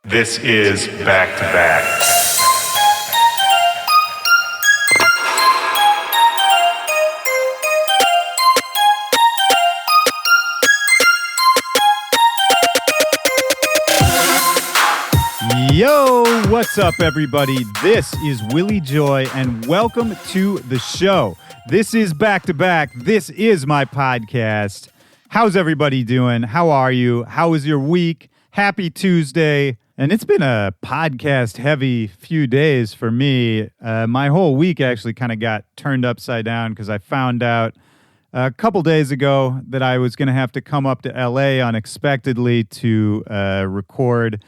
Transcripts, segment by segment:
This is Back to Back. Yo, what's up, everybody? This is Willy Joy, and welcome to the show. This is Back to Back. This is my podcast. How's everybody doing? How are you? How was your week? Happy Tuesday. And it's been a podcast-heavy few days for me. My whole week actually kind of got turned upside down because I found out a couple days ago that I was going to have to come up to LA unexpectedly to record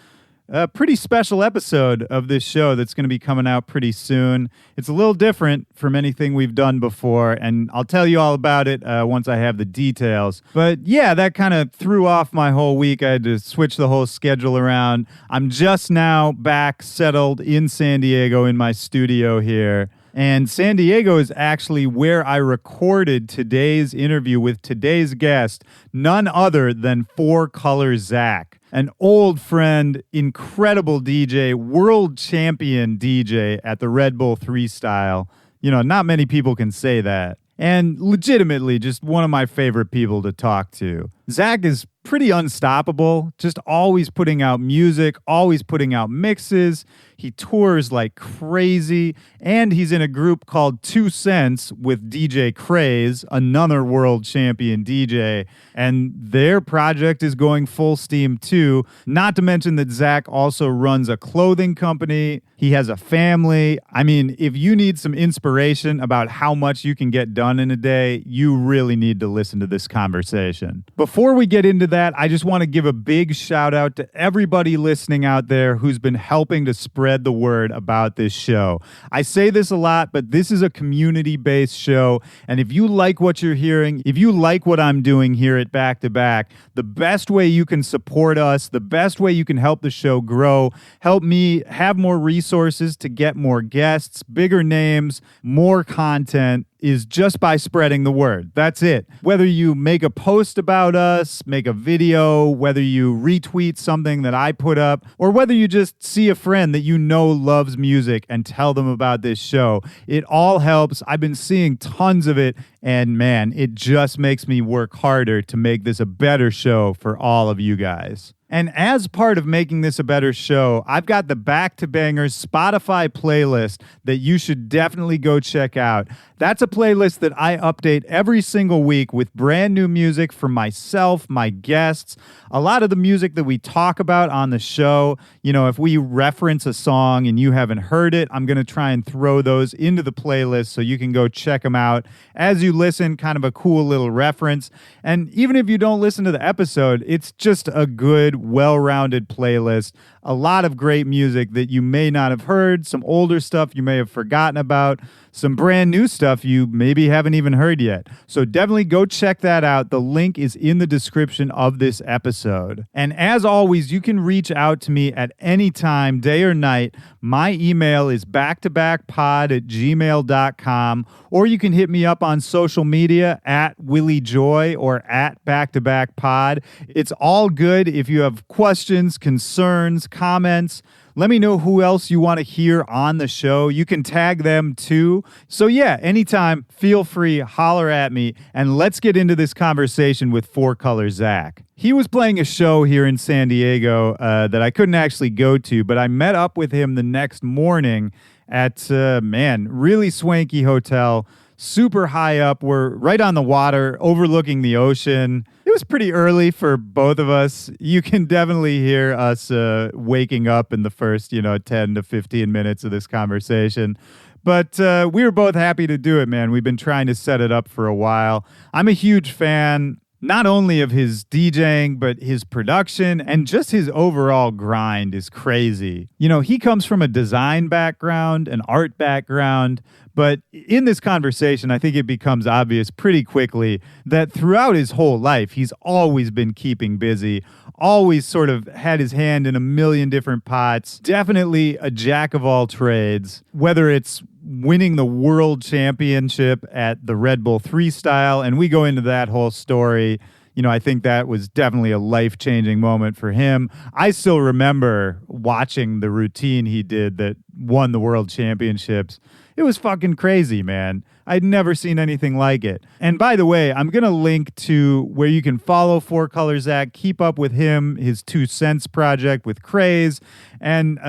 a pretty special episode of this show that's going to be coming out pretty soon. It's a little different from anything we've done before, and I'll tell you all about it once I have the details. But yeah, that kind of threw off my whole week. I had to switch the whole schedule around. I'm just now back settled in San Diego in my studio here. And San Diego is actually where I recorded today's interview with today's guest, none other than Color Zack, an old friend, incredible DJ, world champion DJ at the Redbull Threestyle. You know, not many people can say that. And legitimately just one of my favorite people to talk to. Zack is pretty unstoppable, just always putting out music, always putting out mixes. He tours like crazy, and he's in a group called 2 Cents with DJ Craze, another world champion DJ, and their project is going full steam too. Not to mention that Zack also runs a clothing company. He has a family. I mean, if you need some inspiration about how much you can get done in a day, you really need to listen to this conversation. Before we get into that, I just want to give a big shout out to everybody listening out there who's been helping to spread the word about this show. I say this a lot, but this is a community-based show, and if you like what you're hearing, if you like what I'm doing here at Back to Back, the best way you can support us, the best way you can help the show grow, help me have more resources to get more guests, bigger names, more content, is just by spreading the word. That's it. Whether you make a post about us, make a video, whether you retweet something that I put up, or whether you just see a friend that you know loves music and tell them about this show, it all helps. I've been seeing tons of it, and man, it just makes me work harder to make this a better show for all of you guys. And as part of making this a better show, I've got the Back to Bangers Spotify playlist that you should definitely go check out. That's a playlist that I update every single week with brand new music from myself, my guests, a lot of the music that we talk about on the show. You know, if we reference a song and you haven't heard it, I'm going to try and throw those into the playlist so you can go check them out as you listen, kind of a cool little reference. And even if you don't listen to the episode, it's just a good, well-rounded playlist. A lot of great music that you may not have heard, some older stuff you may have forgotten about, some brand new stuff you maybe haven't even heard yet. So definitely go check that out. The link is in the description of this episode. And as always, you can reach out to me at any time, day or night. My email is backtobackpod@gmail.com, or you can hit me up on social media at Willy Joy or at backtobackpod. It's all good. If you have questions, concerns, comments, let me know who else you want to hear on the show. You can tag them too. So yeah, anytime, feel free, holler at me, and let's get into this conversation with Color Zack. He was playing a show here in San Diego that I couldn't actually go to, but I met up with him the next morning at, really swanky hotel, super high up. We're right on the water, overlooking the ocean. It was pretty early for both of us. You can definitely hear us waking up in the first, 10 to 15 minutes of this conversation. But we were both happy to do it, man. We've been trying to set it up for a while. I'm a huge fan, not only of his DJing, but his production and just his overall grind is crazy. You know, he comes from a design background, an art background, but in this conversation, I think it becomes obvious pretty quickly that throughout his whole life, he's always been keeping busy, always sort of had his hand in a million different pots, definitely a jack of all trades, whether it's winning the world championship at the Redbull Threestyle, and we go into that whole story. You know, I think that was definitely a life-changing moment for him. I still remember watching the routine he did that won the world championships. It was fucking crazy, man. I'd never seen anything like it. And by the way, I'm going to link to where you can follow Color Zack, keep up with him, his 2 Cents project with Craze, and,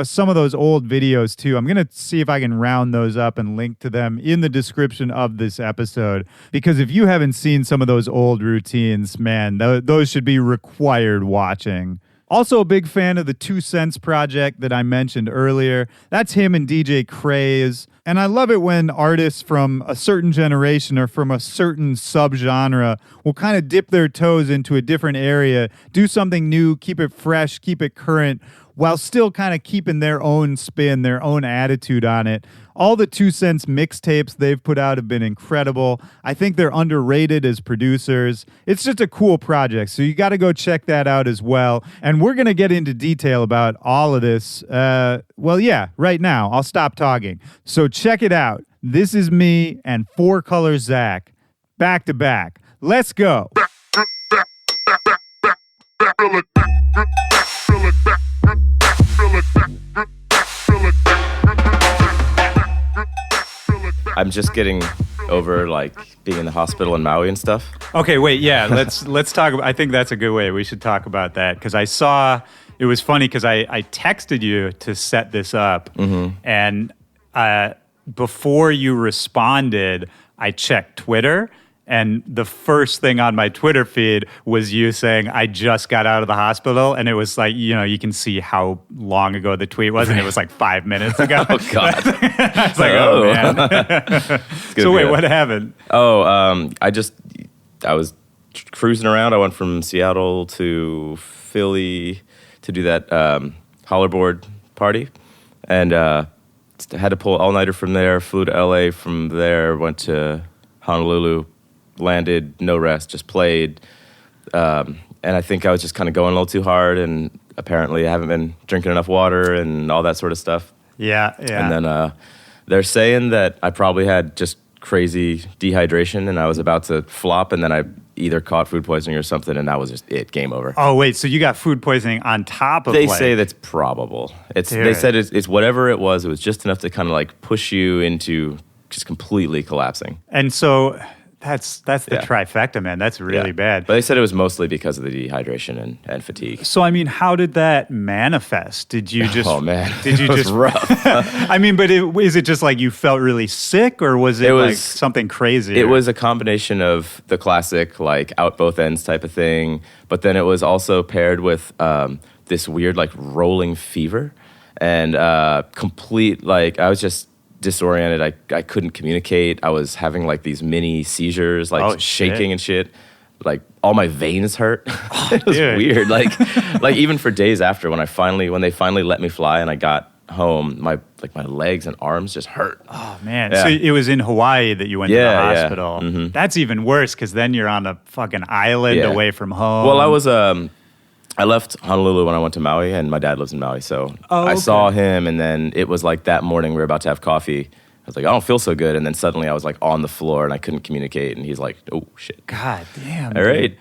some of those old videos too. I'm going to see if I can round those up and link to them in the description of this episode. Because if you haven't seen some of those old routines, man, those should be required watching. Also a big fan of the 2 Cents project that I mentioned earlier. That's him and DJ Craze. And I love it when artists from a certain generation or from a certain subgenre will kind of dip their toes into a different area, do something new, keep it fresh, keep it current, while still kind of keeping their own spin, their own attitude on it. All the 2 Cents mixtapes they've put out have been incredible. I think they're underrated as producers. It's just a cool project, so you got to go check that out as well. And we're going to get into detail about all of this. Right now. I'll stop talking. So check it out. This is me and Color Zack, back to back. Let's go. I'm just getting over being in the hospital in Maui and stuff. Okay, wait, yeah, let's talk about, I think that's a good way. We should talk about that because I saw, it was funny because I texted you to set this up, and before you responded, I checked Twitter. And the first thing on my Twitter feed was you saying, I just got out of the hospital. And it was you can see how long ago the tweet was. And it was 5 minutes ago. Oh, God. I was oh man. So wait, what happened? I was cruising around. I went from Seattle to Philly to do that hollerboard party. And had to pull all-nighter from there, flew to LA from there, went to Honolulu, landed, no rest, just played. And I think I was just kind of going a little too hard, and apparently I haven't been drinking enough water and all that sort of stuff. Yeah. And then they're saying that I probably had just crazy dehydration, and I was about to flop, and then I either caught food poisoning or something, and that was just it, game over. Oh, wait, so you got food poisoning on top of They say that's probable. They said it's whatever it was just enough to kind of push you into just completely collapsing. And so that's the trifecta, man. That's really bad. But they said it was mostly because of the dehydration and fatigue. So, I mean, how did that manifest? Did you just... Oh, man. Did you just... rough. I mean, but is it just you felt really sick, or was it something crazy? It was a combination of the classic, out both ends type of thing, but then it was also paired with this weird, rolling fever and complete, I was just disoriented. I couldn't communicate. I was having these mini seizures, shaking and shit. All my veins hurt. It was weird. Even for days after when they finally let me fly and I got home, my legs and arms just hurt. Oh man. Yeah. So it was in Hawaii that you went to the hospital. Yeah. Mm-hmm. That's even worse because then you're on a fucking island away from home. Well, I left Honolulu when I went to Maui, and my dad lives in Maui, so I saw him, and then it was that morning we were about to have coffee. I was I don't feel so good, and then suddenly I was on the floor, and I couldn't communicate, and he's oh, shit. God damn. All right.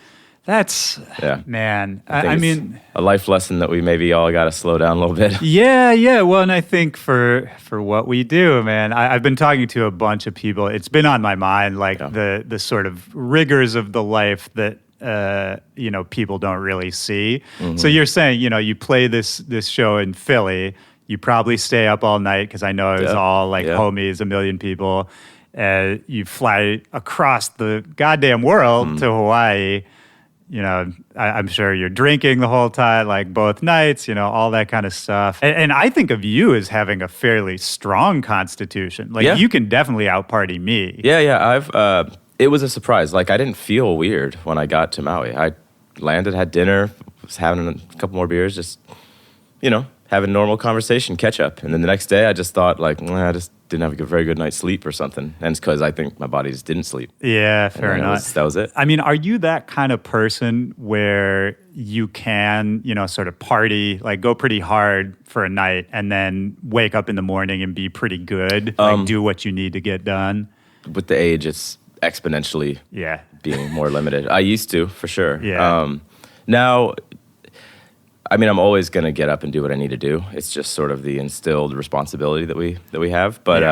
That's, man, I mean... a life lesson that we maybe all got to slow down a little bit. Yeah. Well, and I think for what we do, man, I've been talking to a bunch of people. It's been on my mind, the sort of rigors of the life that people don't really see. Mm-hmm. So you're saying, you play this show in Philly, you probably stay up all night because I know it was all homies, a million people. You fly across the goddamn world to Hawaii. I'm sure you're drinking the whole time, both nights, all that kind of stuff. And I think of you as having a fairly strong constitution. You can definitely out-party me. Yeah. It was a surprise. I didn't feel weird when I got to Maui. I landed, had dinner, was having a couple more beers, just, having normal conversation, catch up. And then the next day I just thought, I just didn't have a very good night's sleep or something. And it's because I think my body just didn't sleep. Yeah, fair enough. That was it. I mean, are you that kind of person where you can, sort of party, go pretty hard for a night and then wake up in the morning and be pretty good, do what you need to get done? With the age, it's exponentially being more limited. I used to, for sure. Yeah. Now, I mean, I'm always going to get up and do what I need to do. It's just sort of the instilled responsibility that we have. But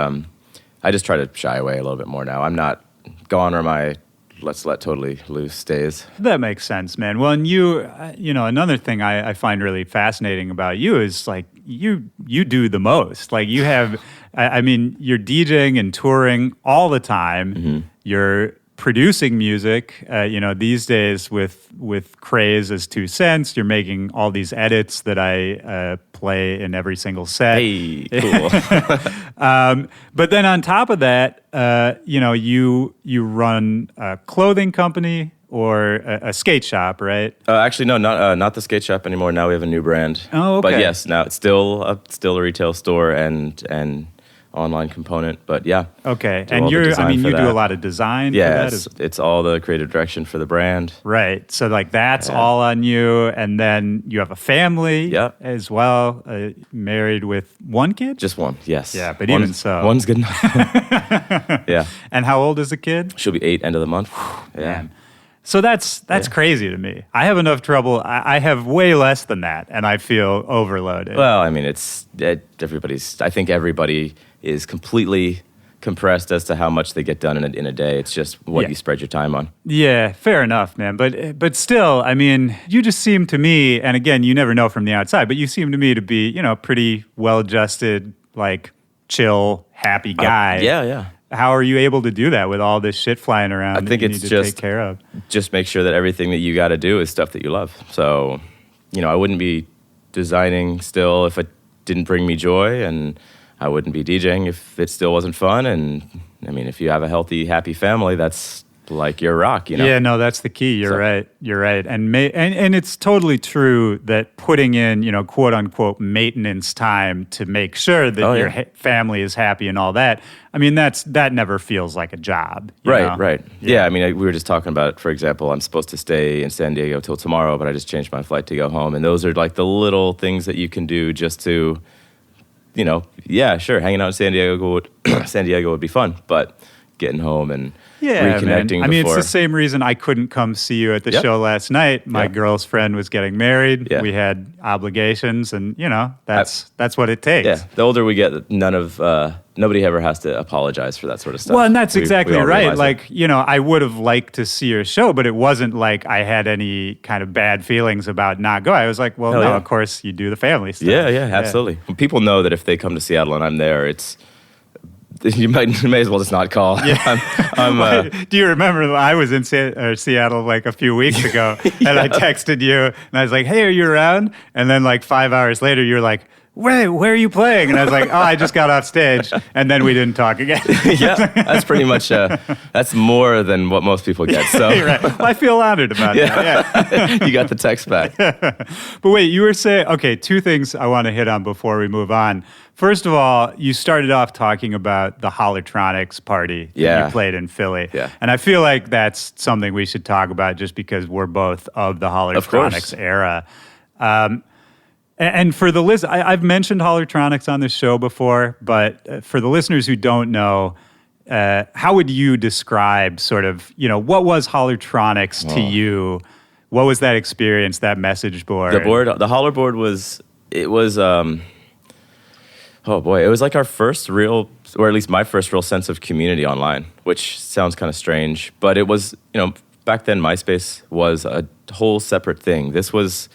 I just try to shy away a little bit more now. I'm not gone or my let's let totally loose days. That makes sense, man. Well, and you know, another thing I find really fascinating about you is like you do the most. Like you have, I mean, you're DJing and touring all the time. Mm-hmm. You're producing music, you know, these days with Craze as 2 Cents, you're making all these edits that I play in every single set. Hey, cool. But then on top of that, you know, you run a clothing company or a skate shop, right? Actually, no, not the skate shop anymore. Now we have a new brand. Oh, okay. But yes, now it's still a retail store and online component, but yeah. Okay, and you do a lot of design. Yeah, for that? it's all the creative direction for the brand. Right. So like that's all on you, and then you have a family as well. Married with 1 kid? Just 1, yes. Yeah, but even so, 1's good enough. Yeah. And how old is the kid? She'll be 8 end of the month. Yeah. Man. So that's crazy to me. I have enough trouble. I have way less than that, and I feel overloaded. Well, I mean, I think everybody is completely compressed as to how much they get done in a day. It's just what you spread your time on. Yeah, fair enough, man. But still, I mean, you just seem to me, and again, you never know from the outside, but you seem to me to be, you know, pretty well-adjusted, like chill, happy guy. Yeah. How are you able to do that with all this shit flying around? I think that you it's need to take care of. Just make sure that everything that you got to do is stuff that you love. So, you know, I wouldn't be designing still if it didn't bring me joy, and I wouldn't be DJing if it still wasn't fun. And I mean, if you have a healthy, happy family, that's like your rock, you know? Yeah, no, that's the key. You're right. And it's totally true that putting in, you know, quote unquote maintenance time to make sure that your family is happy and all that. I mean, that never feels like a job. Right. Yeah, I mean, we were just talking about it. For example, I'm supposed to stay in San Diego till tomorrow, but I just changed my flight to go home. And those are like the little things that you can do just to, you know, yeah, sure, hanging out in San Diego would be fun, but getting home and reconnecting. Man. I mean, it's the same reason I couldn't come see you at the show last night. My girl's friend was getting married. Yeah. We had obligations, and you know, that's what it takes. Yeah, the older we get, nobody ever has to apologize for that sort of stuff. Well, and that's exactly right. Like, you know, I would have liked to see your show, but it wasn't like I had any kind of bad feelings about not going. I was like, well, of course you do the family stuff. Yeah, absolutely. People know that if they come to Seattle and I'm there, you may as well just not call. Yeah. Do you remember I was in Seattle like a few weeks ago, and I texted you, and I was like, hey, are you around? And then like 5 hours later, you're like, wait, where are you playing? And I was like, oh, I just got off stage. And then we didn't talk again. Yeah, that's pretty much, that's more than what most people get. So. Right. Well, I feel honored about that. Yeah. You got the text back. But wait, you were saying, okay, 2 things I want to hit on before we move on. First of all, you started off talking about the Holotronics party that you played in Philly. Yeah. And I feel like that's something we should talk about just because we're both of the Holotronics era. And for the list, I've mentioned Holotronics on this show before, but for the listeners who don't know, how would you describe sort of, you know, what was Holotronics to you? What was that experience, that message board? The Holler board was it was like our first real, or at least my first real sense of community online, which sounds kind of strange, but it was, you know, back then MySpace was a whole separate thing. This was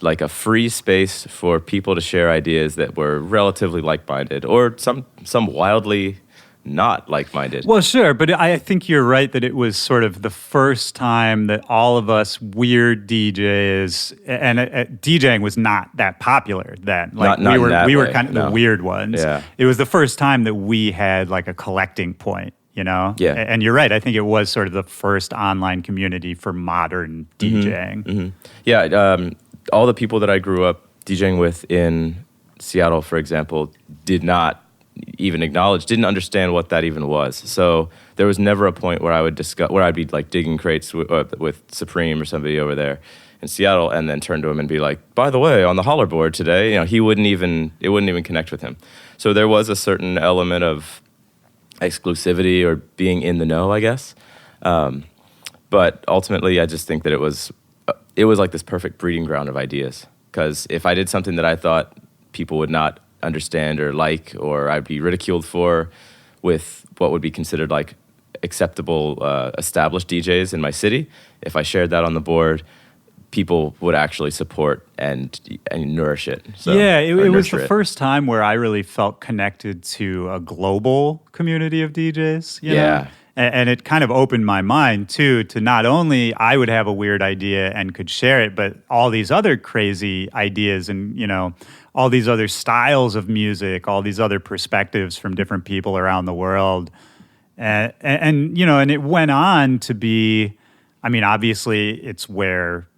like a free space for people to share ideas that were relatively like-minded or some wildly not like-minded. Well, sure, but I think you're right that it was sort of the first time that all of us weird DJs, and DJing was not that popular then. Like we were kind of the weird ones. Yeah. It was the first time that we had like a collecting point, you know? Yeah. And you're right, I think it was sort of the first online community for modern DJing. Mm-hmm. Yeah, all the people that I grew up DJing with in Seattle, for example, did not even didn't understand what that even was. So there was never a point where I'd be like digging crates with Supreme or somebody over there in Seattle, and then turn to him and be like, by the way, on the Holler board today, you know, it wouldn't even connect with him. So there was a certain element of exclusivity or being in the know, I guess. But ultimately, I just think that it was like this perfect breeding ground of ideas. Because if I did something that I thought people would not understand or like, or I'd be ridiculed for with what would be considered like acceptable established DJs in my city, if I shared that on the board, people would actually support and nourish it. So, it was the first time where I really felt connected to a global community of DJs. You know? And it kind of opened my mind, too, to not only I would have a weird idea and could share it, but all these other crazy ideas and, you know, all these other styles of music, all these other perspectives from different people around the world. And you know, and it went on to be, I mean, obviously it's where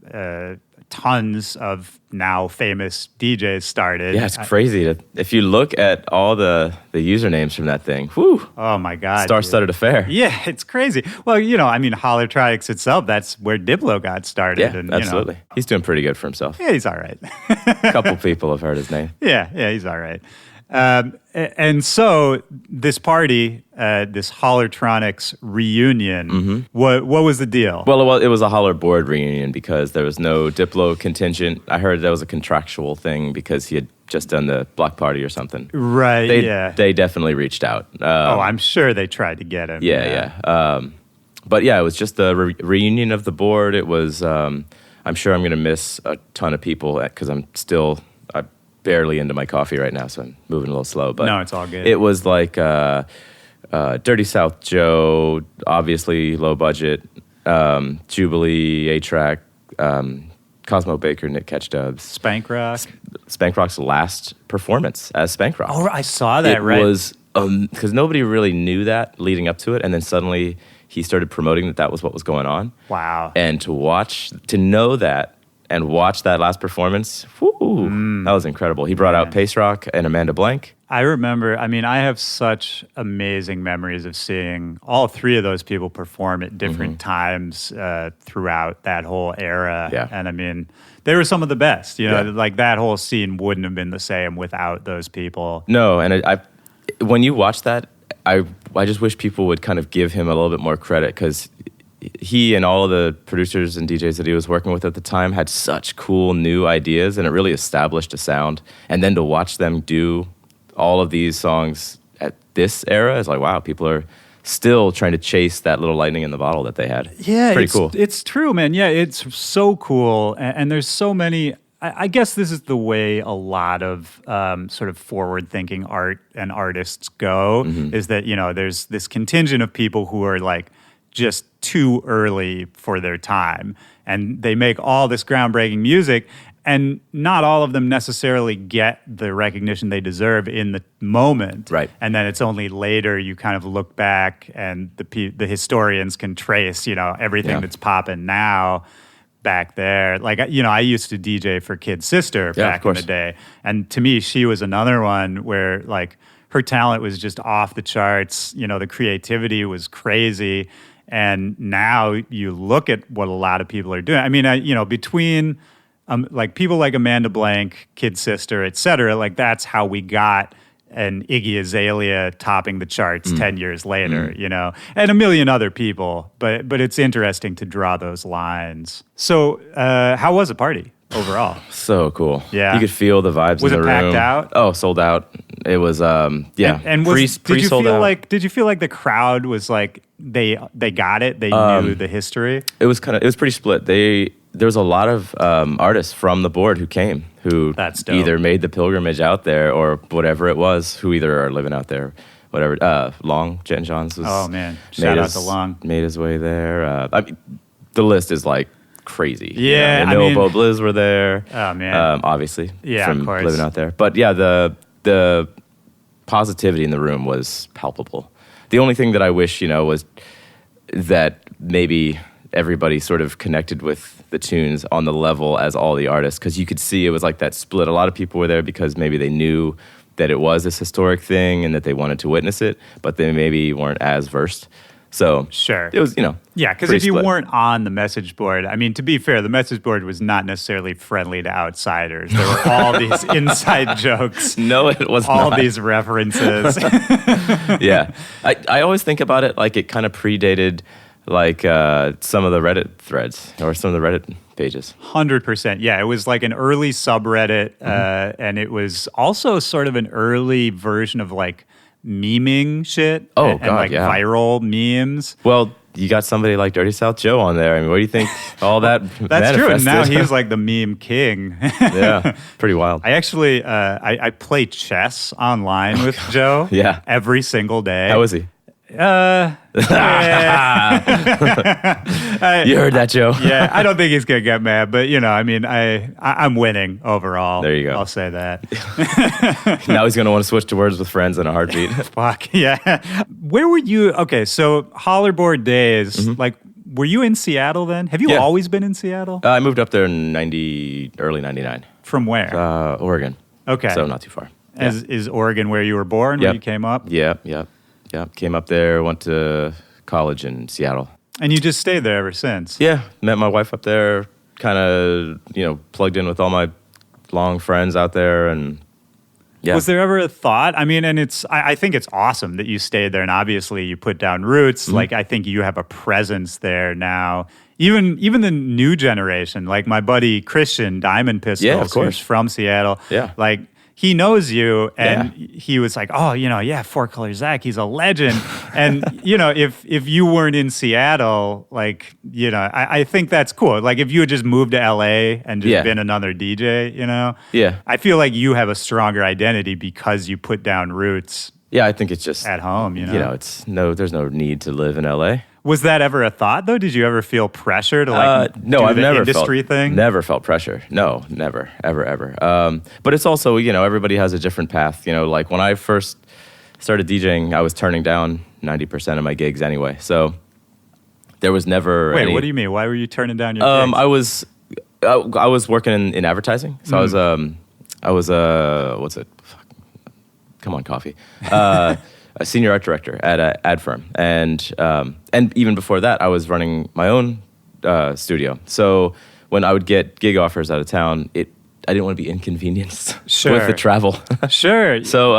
tons of now famous DJs started. Yeah, it's crazy. If you look at all the usernames from that thing, whew. Oh my God. Star-studded affair. Yeah, it's crazy. Well, you know, I mean, Holotronics itself, that's where Diplo got started. Yeah, and, absolutely. You know, he's doing pretty good for himself. Yeah, he's all right. A couple people have heard his name. Yeah, he's all right. And so this party, this Holotronics reunion, what was the deal? Well, it was a Holler board reunion because there was no Diplo contingent. I heard that was a contractual thing because he had just done the block party or something. Right, They definitely reached out. I'm sure they tried to get him. Yeah. But yeah, it was just the reunion of the board. It was, I'm sure I'm going to miss a ton of people because I'm barely into my coffee right now, so I'm moving a little slow. But no, it's all good. It was like Dirty South Joe, obviously low budget, Jubilee, A-Track, Cosmo Baker, Nick Catchdubs. Spank Rock. Spank Rock's last performance as Spank Rock. Oh, I saw that, right? It was, because nobody really knew that leading up to it, and then suddenly he started promoting that was what was going on. Wow. And to know that, and watch that last performance, that was incredible. He brought out Pace Rock and Amanda Blank. I remember, I mean, I have such amazing memories of seeing all three of those people perform at different times throughout that whole era. Yeah. And I mean, they were some of the best. You know, like that whole scene wouldn't have been the same without those people. No, and I when you watch that, I just wish people would kind of give him a little bit more credit because he and all of the producers and DJs that he was working with at the time had such cool new ideas, and it really established a sound. And then to watch them do all of these songs at this era is like, wow, people are still trying to chase that little lightning in the bottle that they had. Yeah, pretty cool. It's true, man. Yeah, it's so cool. And there's so many. I guess this is the way a lot of sort of forward-thinking art and artists go, is that, you know, there's this contingent of people who are like, just too early for their time. And they make all this groundbreaking music, and not all of them necessarily get the recognition they deserve in the moment. Right. And then it's only later you kind of look back and the historians can trace, you know, everything that's popping now back there. Like, you know, I used to DJ for Kid Sister back in the day. And to me, she was another one where, like, her talent was just off the charts. You know, the creativity was crazy. And now you look at what a lot of people are doing. I mean, you know, between like people like Amanda Blank, Kid Sister, et cetera, like that's how we got an Iggy Azalea topping the charts 10 years later, you know, and a million other people. But it's interesting to draw those lines. So how was the party overall? So cool. Yeah. You could feel the vibes in the room. Was it packed out? Oh, sold out. It was, yeah. And did you feel like the crowd was like, they got it? They knew the history? It was pretty split. There was a lot of artists from the board who came, who either made the pilgrimage out there or whatever it was, who either are living out there, whatever. Long, Jen Johns was. Oh, man. Shout out to Long. Made his way there. I mean, the list is like crazy. Yeah. You know, Bo Blizz were there. Oh, man. Obviously. Yeah, from of course. living out there. But yeah, the positivity in the room was palpable. The only thing that I wish, you know, was that maybe everybody sort of connected with the tunes on the level as all the artists, because you could see it was like that split. A lot of people were there because maybe they knew that it was this historic thing and that they wanted to witness it, but they maybe weren't as versed. So sure, it was, you know, yeah, because if you weren't on the message board, I mean, to be fair, the message board was not necessarily friendly to outsiders. There were all these inside jokes. No, it was all not. These references. Yeah, I always think about it like it kind of predated like some of the Reddit threads or some of the Reddit pages. 100%. Yeah, it was like an early subreddit, and it was also sort of an early version of like memeing shit. Oh, and God, like yeah. viral memes. Well, you got somebody like Dirty South Joe on there. I mean, what do you think all that That's true. And now manifested? he's like the meme king. Yeah, pretty wild. I actually, I play chess online with Joe. Yeah. Every single day. How is he? You You heard that, Joe. Yeah, I don't think he's gonna get mad, but I mean, I'm winning overall. There you go. I'll say that. Now he's going to want to switch to Words with Friends in a heartbeat. Fuck yeah. Where were you? Okay, so Hollerboard days. Like, were you in Seattle then? Have you Yeah. always been in Seattle? I moved up there in early 99. From where? Oregon. Okay. So not too far. Is Oregon where you were born? Where Yep. you came up? Yeah. Came up there, went to college in Seattle. And you just stayed there ever since? Yeah, met my wife up there, kind of, plugged in with all my long friends out there, and yeah. Was there ever a thought? I mean, and I think it's awesome that you stayed there, and obviously you put down roots. Like, I think you have a presence there now. Even the new generation, like my buddy Christian Diamond Pistols, Yeah, of course. who's from Seattle. Yeah. Like, he knows you, and he was like, oh, for Color Zack, he's a legend. And, if you weren't in Seattle, like, I think that's cool. Like, if you had just moved to LA and just been another DJ, Yeah. I feel like you have a stronger identity because you put down roots Yeah, I think it's just at home, there's no need to live in LA. Was that ever a thought, though? Did you ever feel pressure to No, do I've the never industry felt, thing? Never felt pressure. No, never, ever. But it's also, everybody has a different path. Like when I first started DJing, I was turning down 90% of my gigs anyway. So there was never. Wait, what do you mean? Why were you turning down your gigs? I was working in advertising. So I was what's it? Fuck. Come on, coffee. A senior art director at an ad firm, and even before that, I was running my own studio. So when I would get gig offers out of town, I didn't want to be inconvenienced with the travel. Sure. So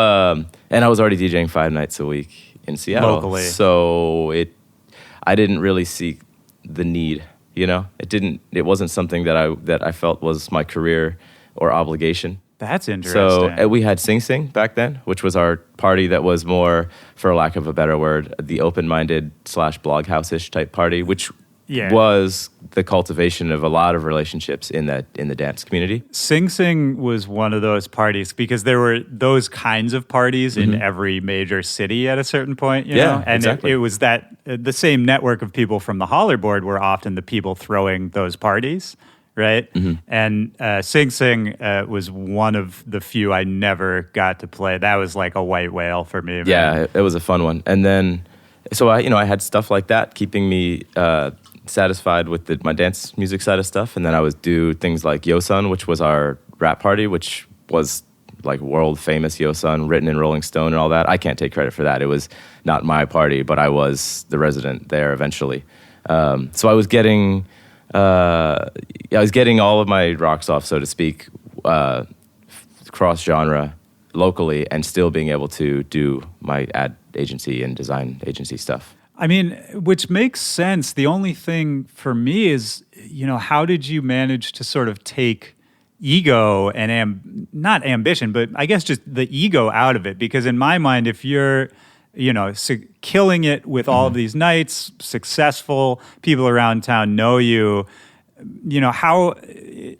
and I was already DJing 5 nights a week in Seattle, locally. So I didn't really see the need. It wasn't something that I felt was my career or obligation. That's interesting. So we had Sing Sing back then, which was our party that was more, for lack of a better word, the open-minded / bloghouse-ish type party, which was the cultivation of a lot of relationships in the dance community. Sing Sing was one of those parties because there were those kinds of parties in every major city at a certain point, you know? And exactly. it was that the same network of people from the Hollerboard were often the people throwing those parties. Right? And Sing Sing was one of the few I never got to play. That was like a white whale for me. Man. Yeah, it was a fun one. And then, so I had stuff like that keeping me satisfied with my dance music side of stuff. And then I would do things like Yo Sun, which was our rap party, which was like world famous Yo Sun, written in Rolling Stone and all that. I can't take credit for that. It was not my party, but I was the resident there eventually. So I was getting all of my rocks off, so to speak, cross-genre locally, and still being able to do my ad agency and design agency stuff. I mean, which makes sense. The only thing for me is, how did you manage to sort of take ego and not ambition, but I guess just the ego out of it? Because in my mind, if you're killing it with all of these nights, successful, people around town know you, how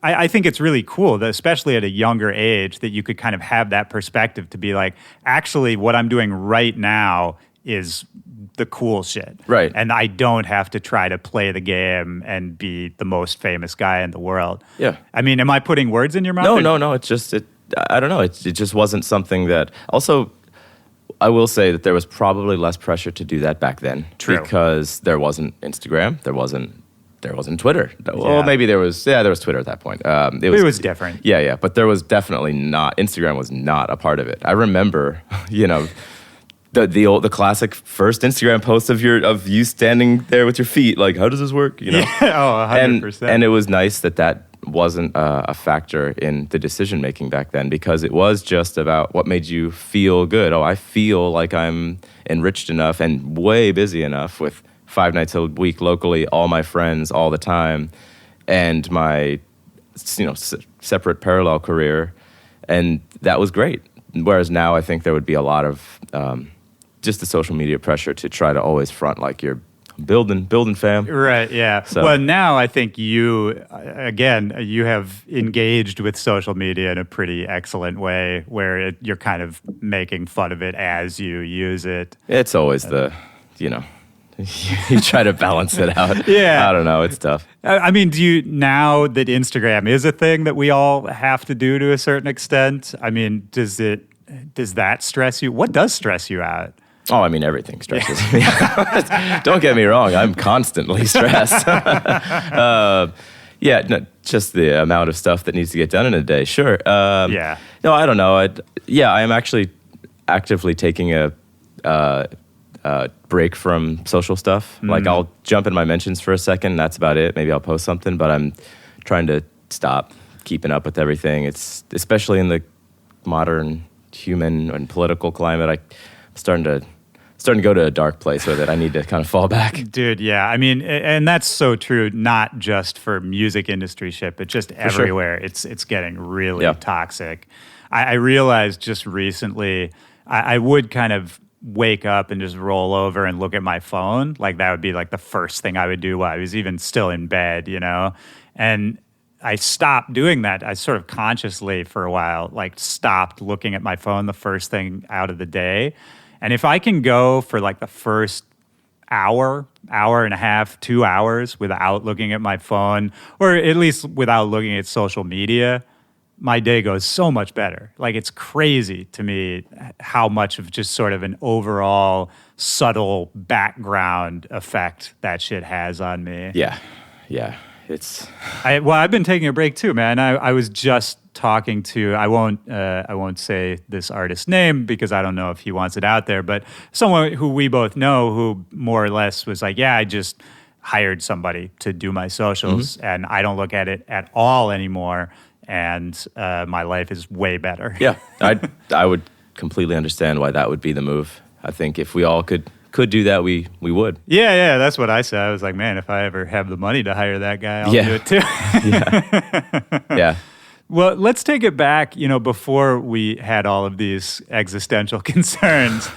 I think it's really cool that especially at a younger age that you could kind of have that perspective to be like, actually what I'm doing right now is the cool shit. Right. And I don't have to try to play the game and be the most famous guy in the world. Yeah. I mean, am I putting words in your mouth? No. It's just, I don't know. It just wasn't something that, also, I will say that there was probably less pressure to do that back then. True. Because there wasn't Instagram, there wasn't Twitter. Well, maybe there was Twitter at that point. It was different. Yeah, but there was definitely not, Instagram was not a part of it. I remember, the classic first Instagram post of you standing there with your feet, like, how does this work? Yeah, 100%. And it was nice that wasn't a factor in the decision making back then, because it was just about what made you feel good. Oh, I feel like I'm enriched enough and way busy enough with 5 nights a week locally, all my friends all the time, and my separate parallel career, and that was great. Whereas now I think there would be a lot of just the social media pressure to try to always front like you're building fam. Right, yeah. So, well, now I think you have engaged with social media in a pretty excellent way where you're kind of making fun of it as you use it. It's always you try to balance it out. Yeah. I don't know. It's tough. I mean, now that Instagram is a thing that we all have to do to a certain extent, I mean, does that stress you? What does stress you out? Oh, I mean, everything stresses me out. Don't get me wrong. I'm constantly stressed. Just the amount of stuff that needs to get done in a day. Sure. Yeah. No, I don't know. I am actually actively taking a break from social stuff. Like I'll jump in my mentions for a second. That's about it. Maybe I'll post something, but I'm trying to stop keeping up with everything. It's especially in the modern human and political climate. I'm starting to go to a dark place with it. I need to kind of fall back. Dude, yeah. I mean, and that's so true, not just for music industry shit, but just everywhere. Sure. It's getting really toxic. I realized just recently I would kind of wake up and just roll over and look at my phone. Like that would be like the first thing I would do while I was even still in bed, And I stopped doing that. I sort of consciously for a while, like stopped looking at my phone the first thing out of the day. And if I can go for like the first hour and a half, 2 hours without looking at my phone, or at least without looking at social media, my day goes so much better. Like it's crazy to me how much of just sort of an overall subtle background effect that shit has on me. Yeah. I've been taking a break too, man. I was just talking to, I won't say this artist's name because I don't know if he wants it out there, but someone who we both know who more or less was like, yeah, I just hired somebody to do my socials and I don't look at it at all anymore. And my life is way better. Yeah, I would completely understand why that would be the move. I think if we all could do that, we would. Yeah, that's what I said. I was like, man, if I ever have the money to hire that guy, I'll do it too. Yeah. Well, let's take it back, before we had all of these existential concerns.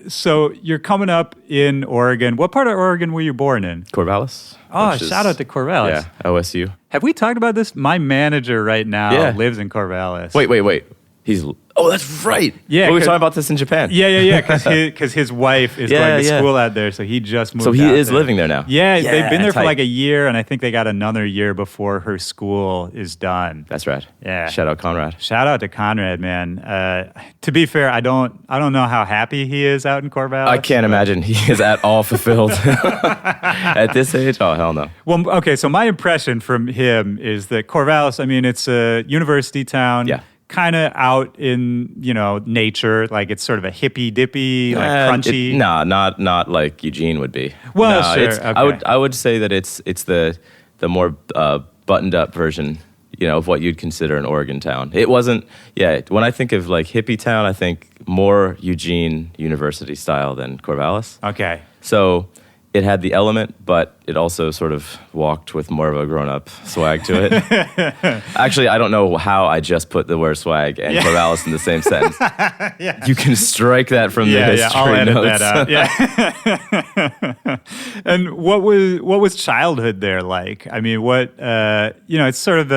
So you're coming up in Oregon. What part of Oregon were you born in? Corvallis. Oh, shout out to Corvallis. Yeah, OSU. Have we talked about this? My manager right now lives in Corvallis. Wait. Oh, that's right. Yeah, we were talking about this in Japan. Yeah. Because his wife is going to school out there, so he just moved. So he is there. living there now. Yeah, they've been there for like a year, and I think they got another year before her school is done. That's right. Yeah. Shout out Conrad. Shout out to Conrad, man. To be fair, I don't know how happy he is out in Corvallis. I can't imagine he is at all fulfilled at this age. Oh, hell no. Well, okay. So my impression from him is that Corvallis. I mean, it's a university town. Yeah. Kind of out in, nature, like it's sort of a hippy dippy, like crunchy. Not like Eugene would be. Well, sure. Okay. I would say that it's the more buttoned up version, of what you'd consider an Oregon town. It wasn't. Yeah, when I think of like hippie town, I think more Eugene University style than Corvallis. Okay. So it had the element, but it also sort of walked with more of a grown-up swag to it. Actually, I don't know how I just put the word swag and Corvallis in the same sentence. You can strike that from the history I'll edit notes. that out. Yeah. And what was childhood there like? I mean, it's sort of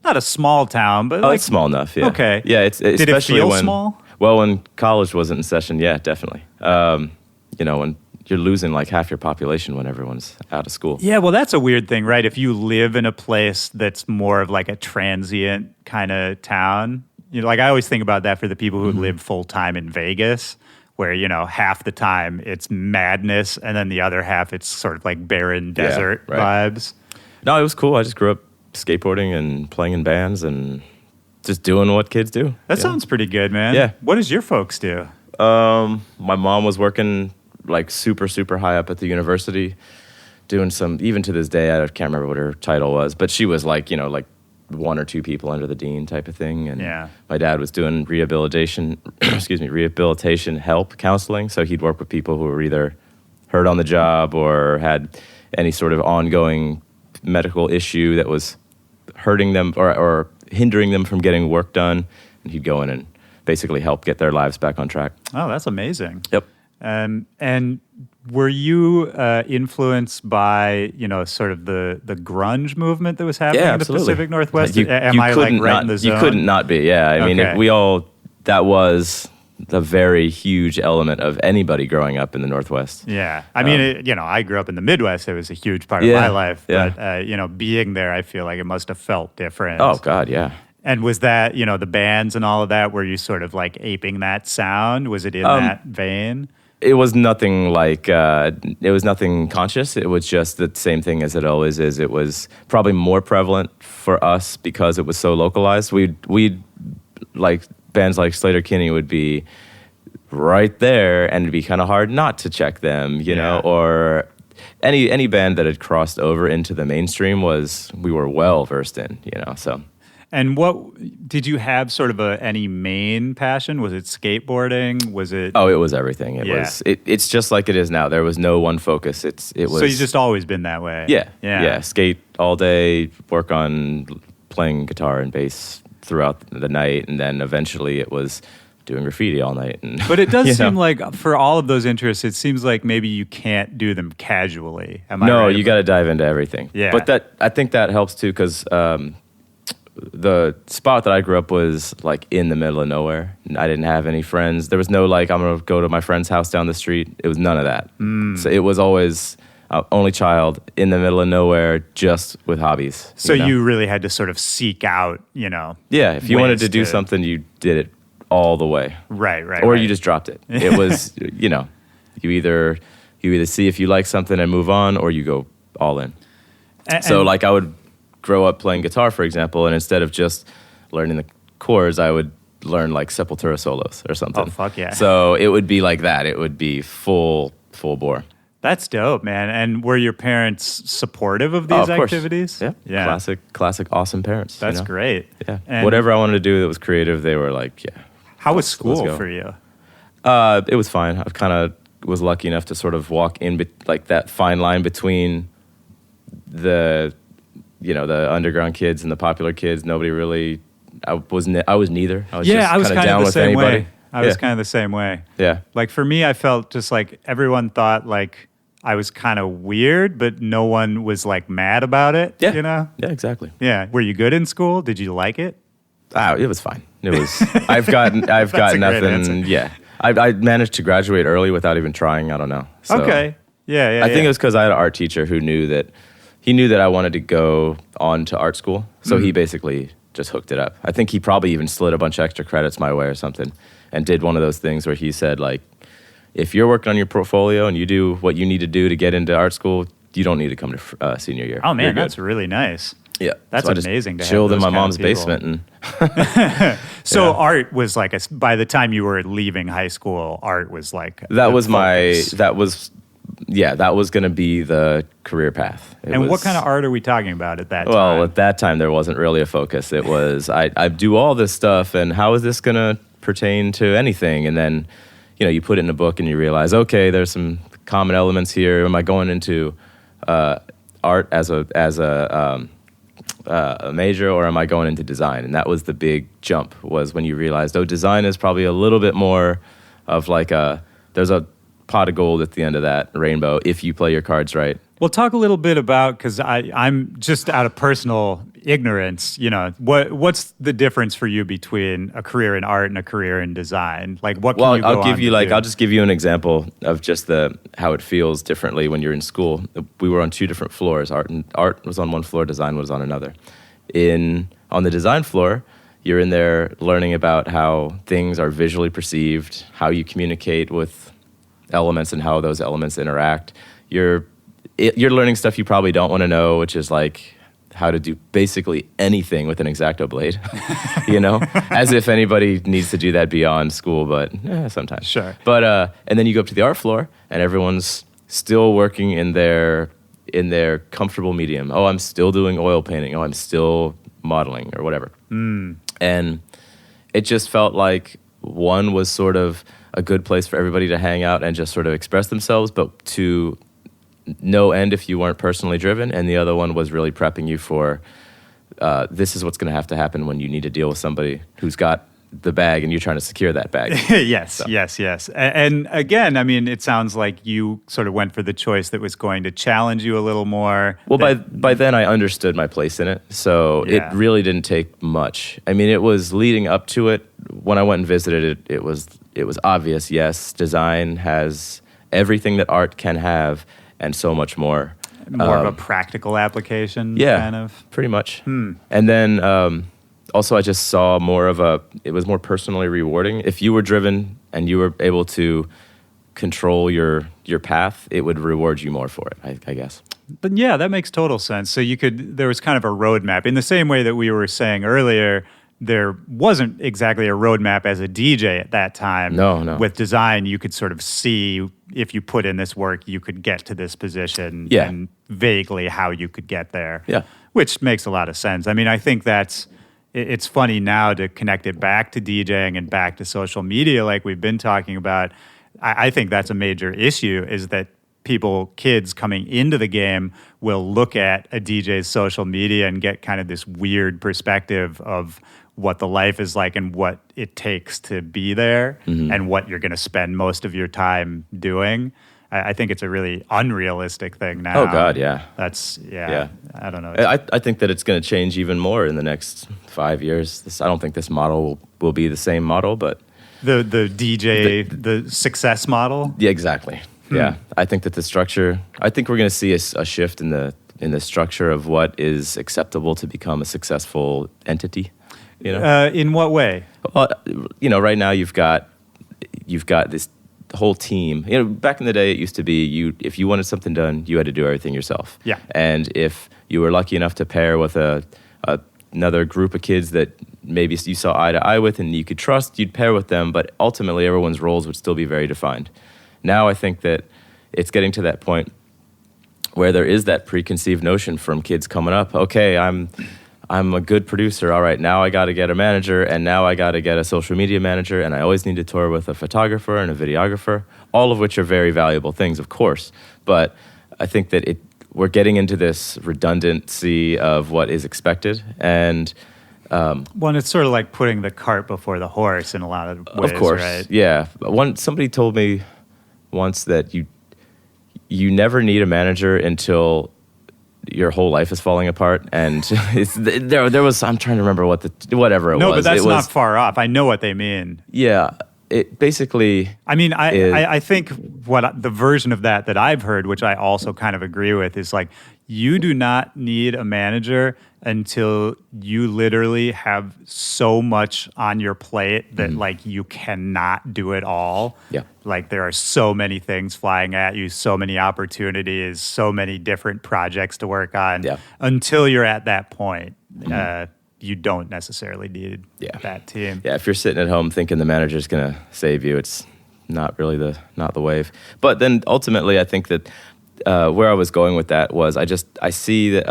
not a small town, but it's small enough. Yeah. Okay. Yeah. It's did especially it feel when small? Well, when college wasn't in session, yeah, definitely. When you're losing like half your population when everyone's out of school. Yeah, well, that's a weird thing, right? If you live in a place that's more of like a transient kind of town, like I always think about that for the people who live full time in Vegas, where, half the time it's madness and then the other half it's sort of like barren desert vibes. No, it was cool. I just grew up skateboarding and playing in bands and just doing what kids do. That sounds pretty good, man. Yeah. What does your folks do? My mom was working like super, super high up at the university, doing some, even to this day, I can't remember what her title was, but she was like, like one or two people under the dean type of thing. And my dad was doing rehabilitation help counseling. So he'd work with people who were either hurt on the job or had any sort of ongoing medical issue that was hurting them or hindering them from getting work done, and he'd go in and basically help get their lives back on track. Oh, that's amazing. Yep. And were you influenced by, sort of the grunge movement that was happening in the Pacific Northwest? Am I like right in the zone? You couldn't not be, yeah. I mean, that was a very huge element of anybody growing up in the Northwest. Yeah. I mean, I grew up in the Midwest. It was a huge part of my life. Yeah. But, being there, I feel like it must have felt different. Oh, God, yeah. And was that, the bands and all of that, were you sort of like aping that sound? Was it in that vein? It was nothing like, it was nothing conscious. It was just the same thing as it always is. It was probably more prevalent for us because it was so localized. We'd like bands like Slater-Kinney would be right there, and it'd be kind of hard not to check them, you know, or any band that had crossed over into the mainstream we were well versed in, so. And what did you have sort of any main passion? Was it skateboarding? Was it? Oh, it was everything. It's just like it is now. There was no one focus. It was. So you've just always been that way. Yeah. Skate all day, work on playing guitar and bass throughout the night, and then eventually it was doing graffiti all night. But it does seem like for all of those interests, it seems like maybe you can't do them casually. Am I right? No, you got to dive into everything. Yeah. But I think that helps too, because the spot that I grew up was like in the middle of nowhere. I didn't have any friends. There was no like, I'm going to go to my friend's house down the street. It was none of that. So it was always only child in the middle of nowhere, just with hobbies. So you really had to sort of seek out, Yeah, if you wanted to do something, you did it all the way. Right. Or you just dropped it. It was, you either see if you like something and move on, or you go all in. So like I would grow up playing guitar, for example, and instead of just learning the chords, I would learn like Sepultura solos or something. Oh, fuck yeah. So it would be like that. It would be full bore. That's dope, man. And were your parents supportive of these activities? Yeah. Classic, awesome parents. That's great. Yeah. And whatever I wanted to do that was creative, they were like, yeah. How was school for you? It was fine. I kind of was lucky enough to sort of walk in like that fine line between the underground kids and the popular kids. Nobody really. I was neither. I was just kind of down with anybody. I was kind of the same way. Yeah. Like for me, I felt just like everyone thought like I was kind of weird, but no one was like mad about it. Yeah. Yeah, exactly. Yeah. Were you good in school? Did you like it? It was fine. It was. I've got nothing. Answer. Yeah. I managed to graduate early without even trying. I don't know. So okay. Yeah. I think it was because I had an art teacher who knew that I wanted to go on to art school. So he basically just hooked it up. I think he probably even slid a bunch of extra credits my way or something, and did one of those things where he said, like, if you're working on your portfolio and you do what you need to do to get into art school, you don't need to come to senior year. Oh, man, that's really nice. Yeah. That's so amazing. I just chilled in my mom's basement. And so art was like, by the time you were leaving high school, art was like that was going to be the career path. What kind of art are we talking about at that time? Well, at that time, there wasn't really a focus. It was, I do all this stuff, and how is this going to pertain to anything? And then, you put it in a book and you realize, okay, there's some common elements here. Am I going into art as a major, or am I going into design? And that was the big jump, was when you realized, design is probably a little bit more of like there's a pot of gold at the end of that rainbow if you play your cards right. Well, talk a little bit about, because I'm just out of personal ignorance, what's the difference for you between a career in art and a career in design? Like, what can you go I'll just give you an example of just how it feels differently when you're in school. We were on two different floors. Art was on one floor, design was on another. On the design floor, you're in there learning about how things are visually perceived, how you communicate with elements and how those elements interact. You're learning stuff you probably don't want to know, which is like how to do basically anything with an X-Acto blade, as if anybody needs to do that beyond school, but sometimes. Sure. But and then you go up to the art floor, and everyone's still working in their comfortable medium. Oh, I'm still doing oil painting. Oh, I'm still modeling or whatever. And it just felt like one was sort of a good place for everybody to hang out and just sort of express themselves, but two, no end if you weren't personally driven, and the other one was really prepping you for this is what's going to have to happen when you need to deal with somebody who's got the bag and you're trying to secure that bag. Yes. And again, I mean, it sounds like you sort of went for the choice that was going to challenge you a little more. Well, by then I understood my place in it, so it really didn't take much. I mean, it was leading up to it. When I went and visited it, it was obvious. Yes, design has everything that art can have, and so much more. More of a practical application, kind of. Pretty much. And then also I just saw it was more personally rewarding. If you were driven and you were able to control your path, it would reward you more for it, I guess. But yeah, that makes total sense. So there was kind of a roadmap. In the same way that we were saying earlier, there wasn't exactly a roadmap as a DJ at that time. No. With design, you could sort of see if you put in this work, you could get to this position and vaguely how you could get there. Yeah. Which makes a lot of sense. I mean, I think it's funny now to connect it back to DJing and back to social media like we've been talking about. I think that's a major issue, is that kids coming into the game will look at a DJ's social media and get kind of this weird perspective of what the life is like and what it takes to be there and what you're going to spend most of your time doing. I think it's a really unrealistic thing now. Oh, God, yeah. I don't know. I think that it's going to change even more in the next 5 years. I don't think this model will be the same model, but... The DJ, the success model? Yeah, exactly. Yeah. I think that I think we're going to see a shift in the structure of what is acceptable to become a successful entity. You know? In what way? Well, right now you've got this whole team. Back in the day, it used to be if you wanted something done, you had to do everything yourself. Yeah. And if you were lucky enough to pair with another group of kids that maybe you saw eye to eye with and you could trust, you'd pair with them. But ultimately, everyone's roles would still be very defined. Now I think that it's getting to that point where there is that preconceived notion from kids coming up. Okay, I'm a good producer. All right, now I got to get a manager, and now I got to get a social media manager, and I always need to tour with a photographer and a videographer, all of which are very valuable things, of course. But I think that we're getting into this redundancy of what is expected, and well, it's sort of like putting the cart before the horse in a lot of ways, of course, right? Yeah. Somebody told me once that you never need a manager until your whole life is falling apart, and there was, I'm trying to remember whatever it was. No, but that's not far off. I know what they mean. Yeah, it basically. I mean, I think what the version of that I've heard, which I also kind of agree with, is like, you do not need a manager until you literally have so much on your plate that like you cannot do it all. Yeah. Like there are so many things flying at you, so many opportunities, so many different projects to work on. Yeah. Until you're at that point, you don't necessarily need that team. Yeah, if you're sitting at home thinking the manager's going to save you, it's not really not the wave. But then ultimately, I think that where I was going with that was I see that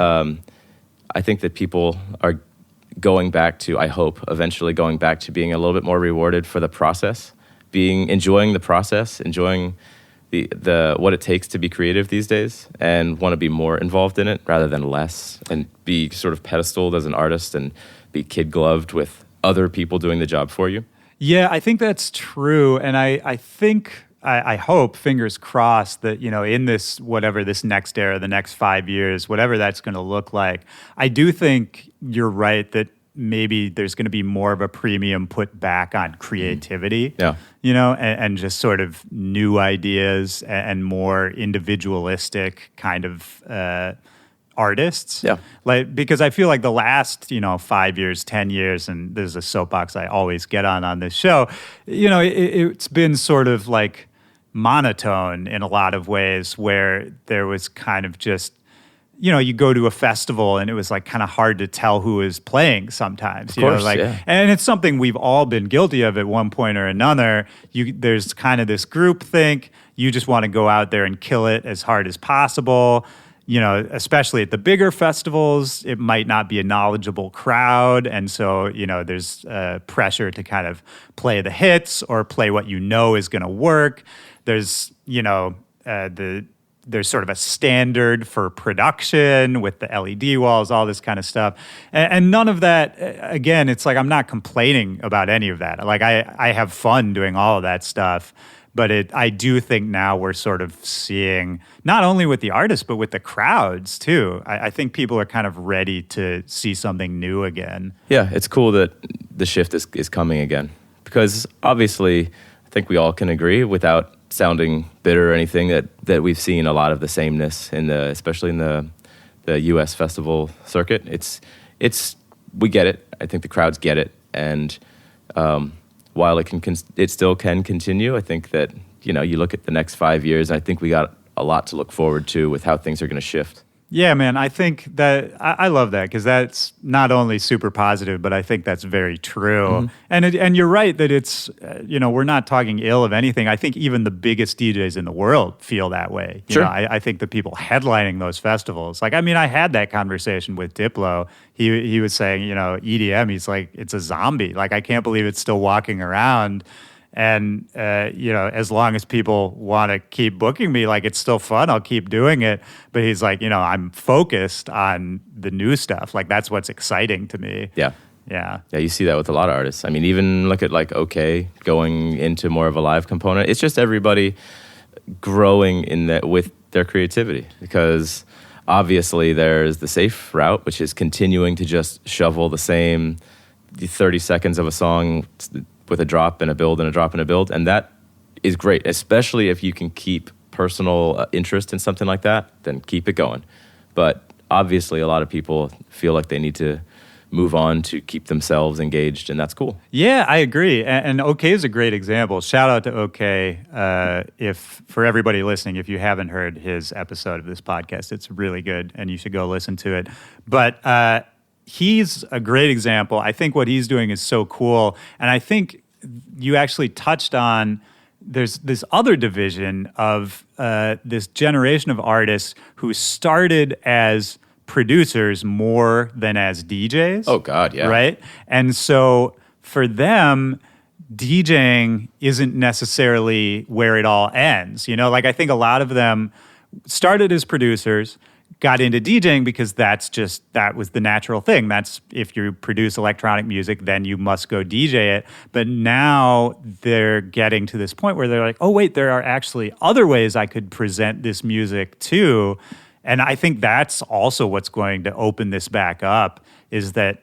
I think that people are going back to, I hope, eventually going back to being a little bit more rewarded for the process, enjoying the process, enjoying the what it takes to be creative these days, and want to be more involved in it rather than less, and be sort of pedestaled as an artist and be kid-gloved with other people doing the job for you. Yeah, I think that's true, and I think... I hope, fingers crossed, that, in this, whatever this next era, the next 5 years, whatever that's going to look like, I do think you're right that maybe there's going to be more of a premium put back on creativity, and just sort of new ideas and more individualistic kind of artists. Yeah. Because I feel like the last, 5 years, 10 years, and this is a soapbox I always get on this show, it's been sort of like monotone in a lot of ways, where there was kind of just, you go to a festival and it was like kind of hard to tell who is playing sometimes. Of course, And it's something we've all been guilty of at one point or another. There's kind of this group think. You just want to go out there and kill it as hard as possible. Especially at the bigger festivals, it might not be a knowledgeable crowd. And so, there's pressure to kind of play the hits or play what is going to work. There's, the there's sort of a standard for production with the LED walls, all this kind of stuff. And none of that, again, it's like I'm not complaining about any of that. Like I have fun doing all of that stuff. But I do think now we're sort of seeing, not only with the artists, but with the crowds too. I think people are kind of ready to see something new again. Yeah, it's cool that the shift is coming again. Because obviously, I think we all can agree, without sounding bitter or anything, that we've seen a lot of the sameness especially in the U.S. festival circuit. We get it. I think the crowds get it, and while it still can continue, I think that you look at the next 5 years, and I think we got a lot to look forward to with how things are going to shift. Yeah, man, I think that I love that because that's not only super positive, but I think that's very true. Mm-hmm. And you're right that it's we're not talking ill of anything. I think even the biggest DJs in the world feel that way. Sure. I think the people headlining those festivals, like I had that conversation with Diplo. He was saying, EDM, he's like, it's a zombie. Like I can't believe it's still walking around. And, as long as people want to keep booking me, like, it's still fun, I'll keep doing it. But he's like, I'm focused on the new stuff. Like, that's what's exciting to me. Yeah. Yeah. Yeah, you see that with a lot of artists. I mean, even look at, like, OK going into more of a live component. It's just everybody growing in that with their creativity. Because obviously there's the safe route, which is continuing to just shovel the same 30 seconds of a song with a drop and a build and a drop and a build. And that is great, especially if you can keep personal interest in something like that, then keep it going. But obviously a lot of people feel like they need to move on to keep themselves engaged, and that's cool. Yeah, I agree. And OK is a great example. Shout out to OK. If for everybody listening, if you haven't heard his episode of this podcast, it's really good and you should go listen to it. But he's a great example. I think what he's doing is so cool. And I think you actually touched on there's this other division of this generation of artists who started as producers more than as DJs. Oh, God, yeah. Right? And so for them, DJing isn't necessarily where it all ends. Like I think a lot of them started as producers, got into DJing because that was the natural thing. That's if you produce electronic music, then you must go DJ it. But now they're getting to this point where they're like, oh, wait, there are actually other ways I could present this music too. And I think that's also what's going to open this back up is that,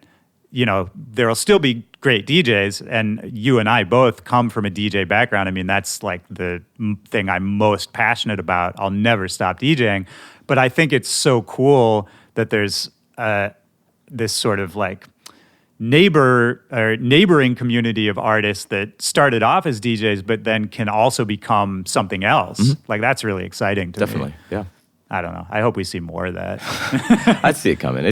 there'll still be great DJs. And you and I both come from a DJ background. I mean, that's like the thing I'm most passionate about. I'll never stop DJing. But I think it's so cool that there's this sort of like neighboring community of artists that started off as DJs, but then can also become something else. Mm-hmm. Like that's really exciting to me. Definitely, yeah. I don't know. I hope we see more of that. I see it coming.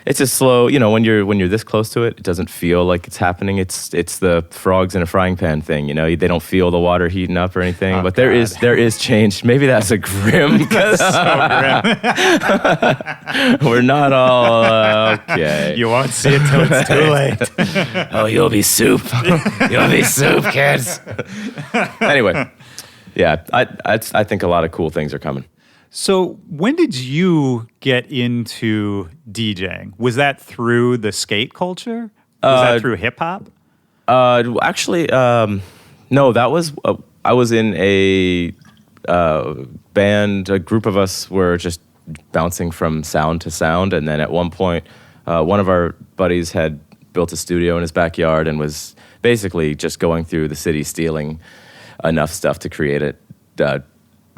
It's a slow, when you're this close to it, it doesn't feel like it's happening. It's the frogs in a frying pan thing, They don't feel the water heating up or anything. But there is change. Maybe that's a grim. That's so grim. We're not all okay. You won't see it till it's too late. Oh, you'll be soup. You'll be soup, kids. Anyway, yeah, I think a lot of cool things are coming. So when did you get into DJing? Was that through the skate culture? Was that through hip hop? Actually, no. That was I was in a band. A group of us were just bouncing from sound to sound, and then at one point, one of our buddies had built a studio in his backyard and was basically just going through the city stealing enough stuff to create a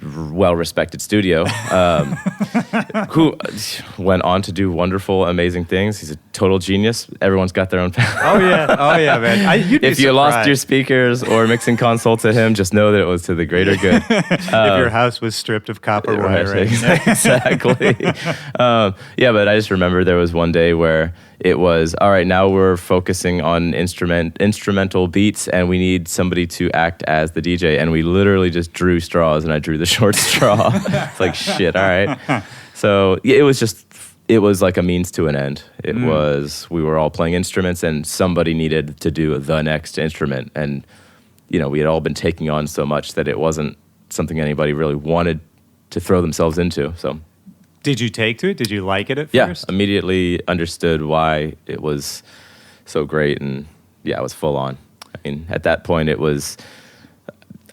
well-respected studio, who went on to do wonderful, amazing things. He's a total genius. Everyone's got their own path. Oh yeah, man. If you lost your speakers or mixing console to him, just know that it was to the greater good. If your house was stripped of copper wiring. Exactly. Yeah, but I just remember there was one day where it was, all right, now we're focusing on instrumental beats and we need somebody to act as the DJ. And we literally just drew straws and I drew the short straw. It's like, shit, all right. So yeah, it was like a means to an end. It was, we were all playing instruments and somebody needed to do the next instrument. And, we had all been taking on so much that it wasn't something anybody really wanted to throw themselves into. So, Did you take to it? Did you like it at yeah, first? immediately understood why it was so great, and yeah, it was full on. I mean, at that point,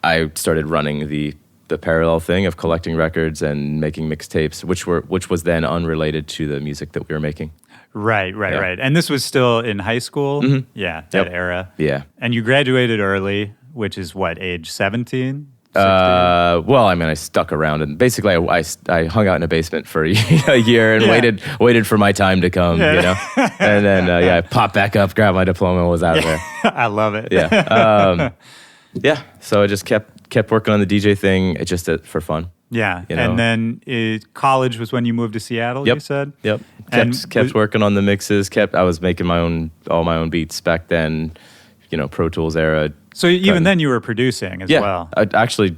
I started running the parallel thing of collecting records and making mixtapes, which was then unrelated to the music that we were making. Right. And this was still in high school? Mhm. Yeah, that era. Yeah. And you graduated early, which is what, age 17? 16? Well, I mean, I stuck around, and basically, I hung out in a basement for a year and waited for my time to come, you know, and then I popped back up, grabbed my diploma, and was out of there. I love it. Yeah, So I just kept working on the DJ thing, just for fun. Yeah, you know? and then college was when you moved to Seattle. Yep. You said. Yep. And Kept working on the mixes. I was making all my own beats back then. You know, Pro Tools era. So even then you were producing as well. I actually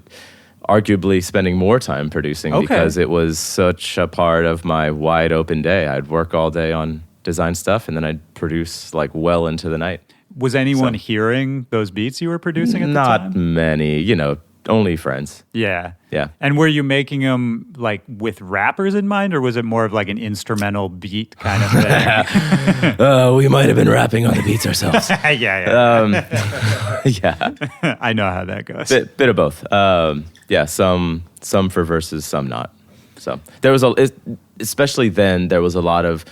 arguably spending more time producing because it was such a part of my wide open day. I'd work all day on design stuff, and then I'd produce like well into the night. Was anyone hearing those beats you were producing at the time? Not many, you know, only friends. Yeah. Yeah. And were you making them like with rappers in mind, or was it more of like an instrumental beat kind of thing? We might have been rapping on the beats ourselves. Yeah. Yeah. I know how that goes. Bit of both. Some for verses, some not. So there was especially then there was a lot of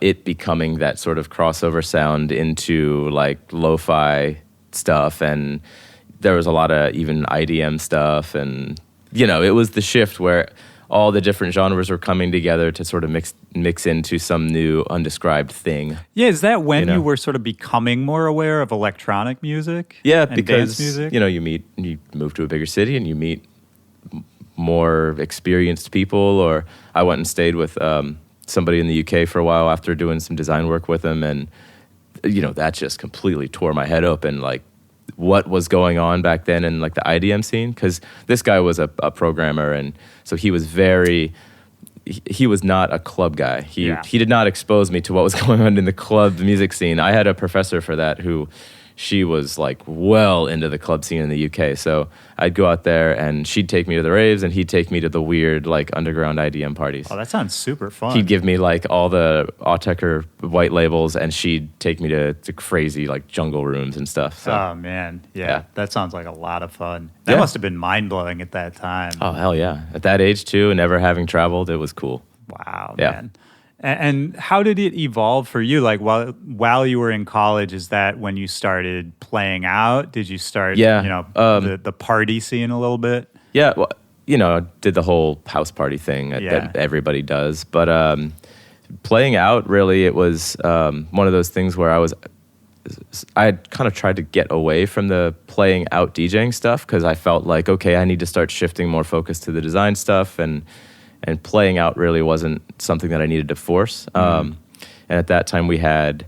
it becoming that sort of crossover sound into like lo-fi stuff, and there was a lot of even IDM stuff, and you know, it was the shift where all the different genres were coming together to sort of mix into some new undescribed thing. Yeah, is that when you were sort of becoming more aware of electronic music? Yeah, and because dance music? you know, you move to a bigger city and you meet more experienced people. Or I went and stayed with somebody in the UK for a while after doing some design work with him, and you know, that just completely tore my head open, like what was going on back then in like the IDM scene, because this guy was a programmer, and so he was he was not a club guy. He did not expose me to what was going on in the club music scene. I had a professor for that who she was like well into the club scene in the UK. So I'd go out there and she'd take me to the raves and he'd take me to the weird like underground IDM parties. Oh, that sounds super fun. He'd give me like all the Autechre white labels and she'd take me to crazy like jungle rooms and stuff. So, oh man, yeah, that sounds like a lot of fun. That must have been mind-blowing at that time. Oh, hell yeah. At that age too, never having traveled, it was cool. Wow, man. And how did it evolve for you? Like while you were in college, is that when you started playing out? Did you start, the party scene a little bit? Yeah, well, you know, did the whole house party thing that everybody does. But playing out, really, it was one of those things where I had kind of tried to get away from the playing out DJing stuff because I felt like, okay, I need to start shifting more focus to the design stuff, and playing out really wasn't something that I needed to force. And at that time, we had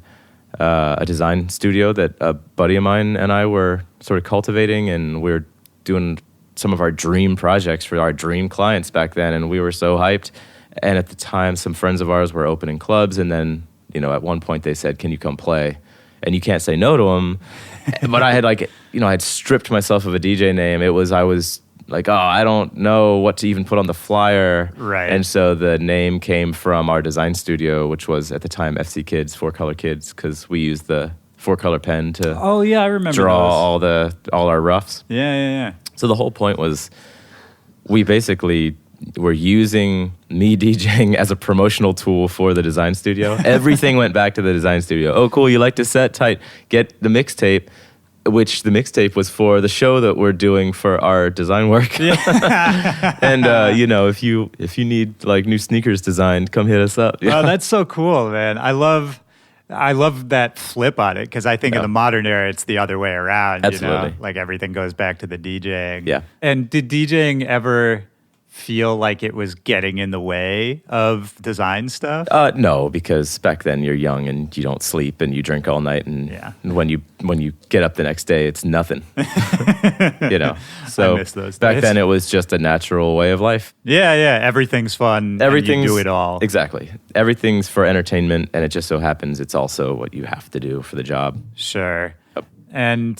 a design studio that a buddy of mine and I were sort of cultivating, and we were doing some of our dream projects for our dream clients back then, and we were so hyped. And at the time, some friends of ours were opening clubs, and then, you know, at one point they said, "Can you come play?" And you can't say no to them. But I had I'd stripped myself of a DJ name. I was like, oh, I don't know what to even put on the flyer. Right. And so the name came from our design studio, which was at the time FC Kids, 4-Color Kids, because we used the 4-color pen to I remember draw those. all our roughs. Yeah. So the whole point was we basically were using me DJing as a promotional tool for the design studio. Everything went back to the design studio. Oh, cool, you like to set? Tight. Get the mixtape. Which the mixtape was for the show that we're doing for our design work. Yeah. And if you need like new sneakers designed, come hit us up. Yeah. Oh, that's so cool, man. I love that flip on it, because I think in the modern era it's the other way around. Absolutely. You know? Like everything goes back to the DJing. Yeah. And did DJing ever feel like it was getting in the way of design stuff? No, because back then you're young and you don't sleep and you drink all night, and when you get up the next day, it's nothing. So I miss those back days. then it was just a natural way of life. Yeah. Everything's fun. And you do it all. Exactly. Everything's for entertainment, and it just so happens it's also what you have to do for the job. Sure. Yep. And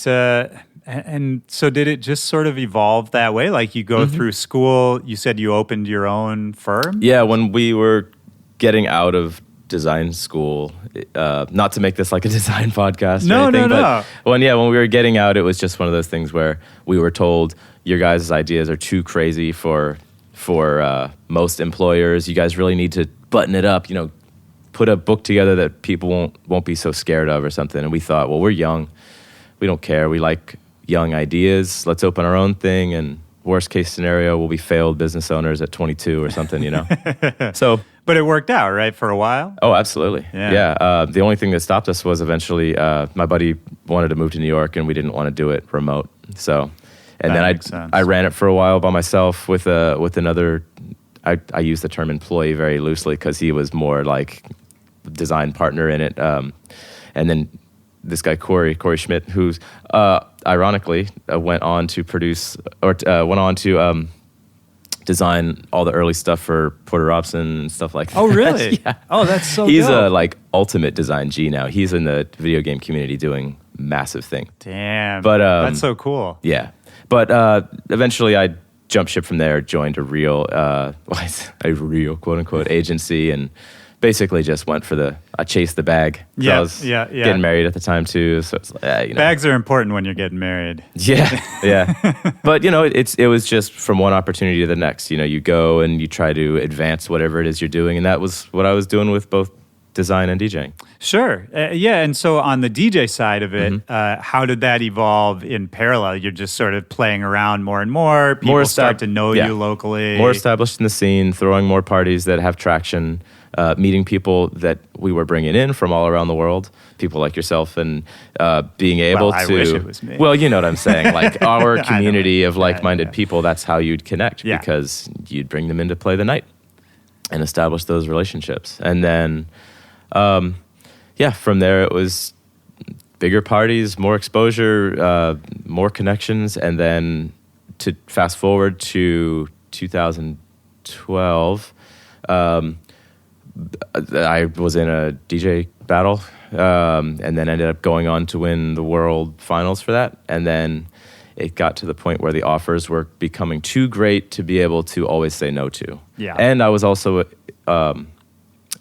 And so did it just sort of evolve that way? Like you go through school, you said you opened your own firm? Yeah, when we were getting out of design school, not to make this like a design podcast or anything, but when we were getting out, it was just one of those things where we were told, your guys' ideas are too crazy for most employers. You guys really need to button it up, put a book together that people won't be so scared of or something. And we thought, well, we're young. We don't care. We like young ideas. Let's open our own thing. And worst case scenario, we'll be failed business owners at 22 or something, So, but it worked out, right, for a while? Oh, absolutely. Yeah. The only thing that stopped us was eventually my buddy wanted to move to New York, and we didn't want to do it remote. So, and then I ran it for a while by myself with another. I use the term employee very loosely because he was more like design partner in it. And then this guy Corey Schmidt, who's ironically went on to produce or went on to design all the early stuff for Porter Robson and stuff like that. Oh, really? Yeah. Oh, that's so He's dope. a ultimate design G now. He's in the video game community doing massive thing. Damn. But that's so cool. Yeah. But eventually I jumped ship from there, joined a real quote unquote agency, and basically just went for I chased the bag. Yeah, I was yeah. getting married at the time too, so it's like, Bags are important when you're getting married. Yeah. But it was just from one opportunity to the next. You go and you try to advance whatever it is you're doing, and that was what I was doing with both design and DJing. Sure. And so on the DJ side of it, how did that evolve in parallel? You're just sort of playing around more and more. People start to know you locally. More established in the scene, throwing more parties that have traction, meeting people that we were bringing in from all around the world, people like yourself, and being able to... I wish it was me. Well, you know what I'm saying. Like our community of like-minded people, that's how you'd connect because you'd bring them in to play the night and establish those relationships. And then... from there it was bigger parties, more exposure, more connections, and then to fast forward to 2012, I was in a DJ battle, and then ended up going on to win the world finals for that, and then it got to the point where the offers were becoming too great to be able to always say no to. Yeah. And I was also...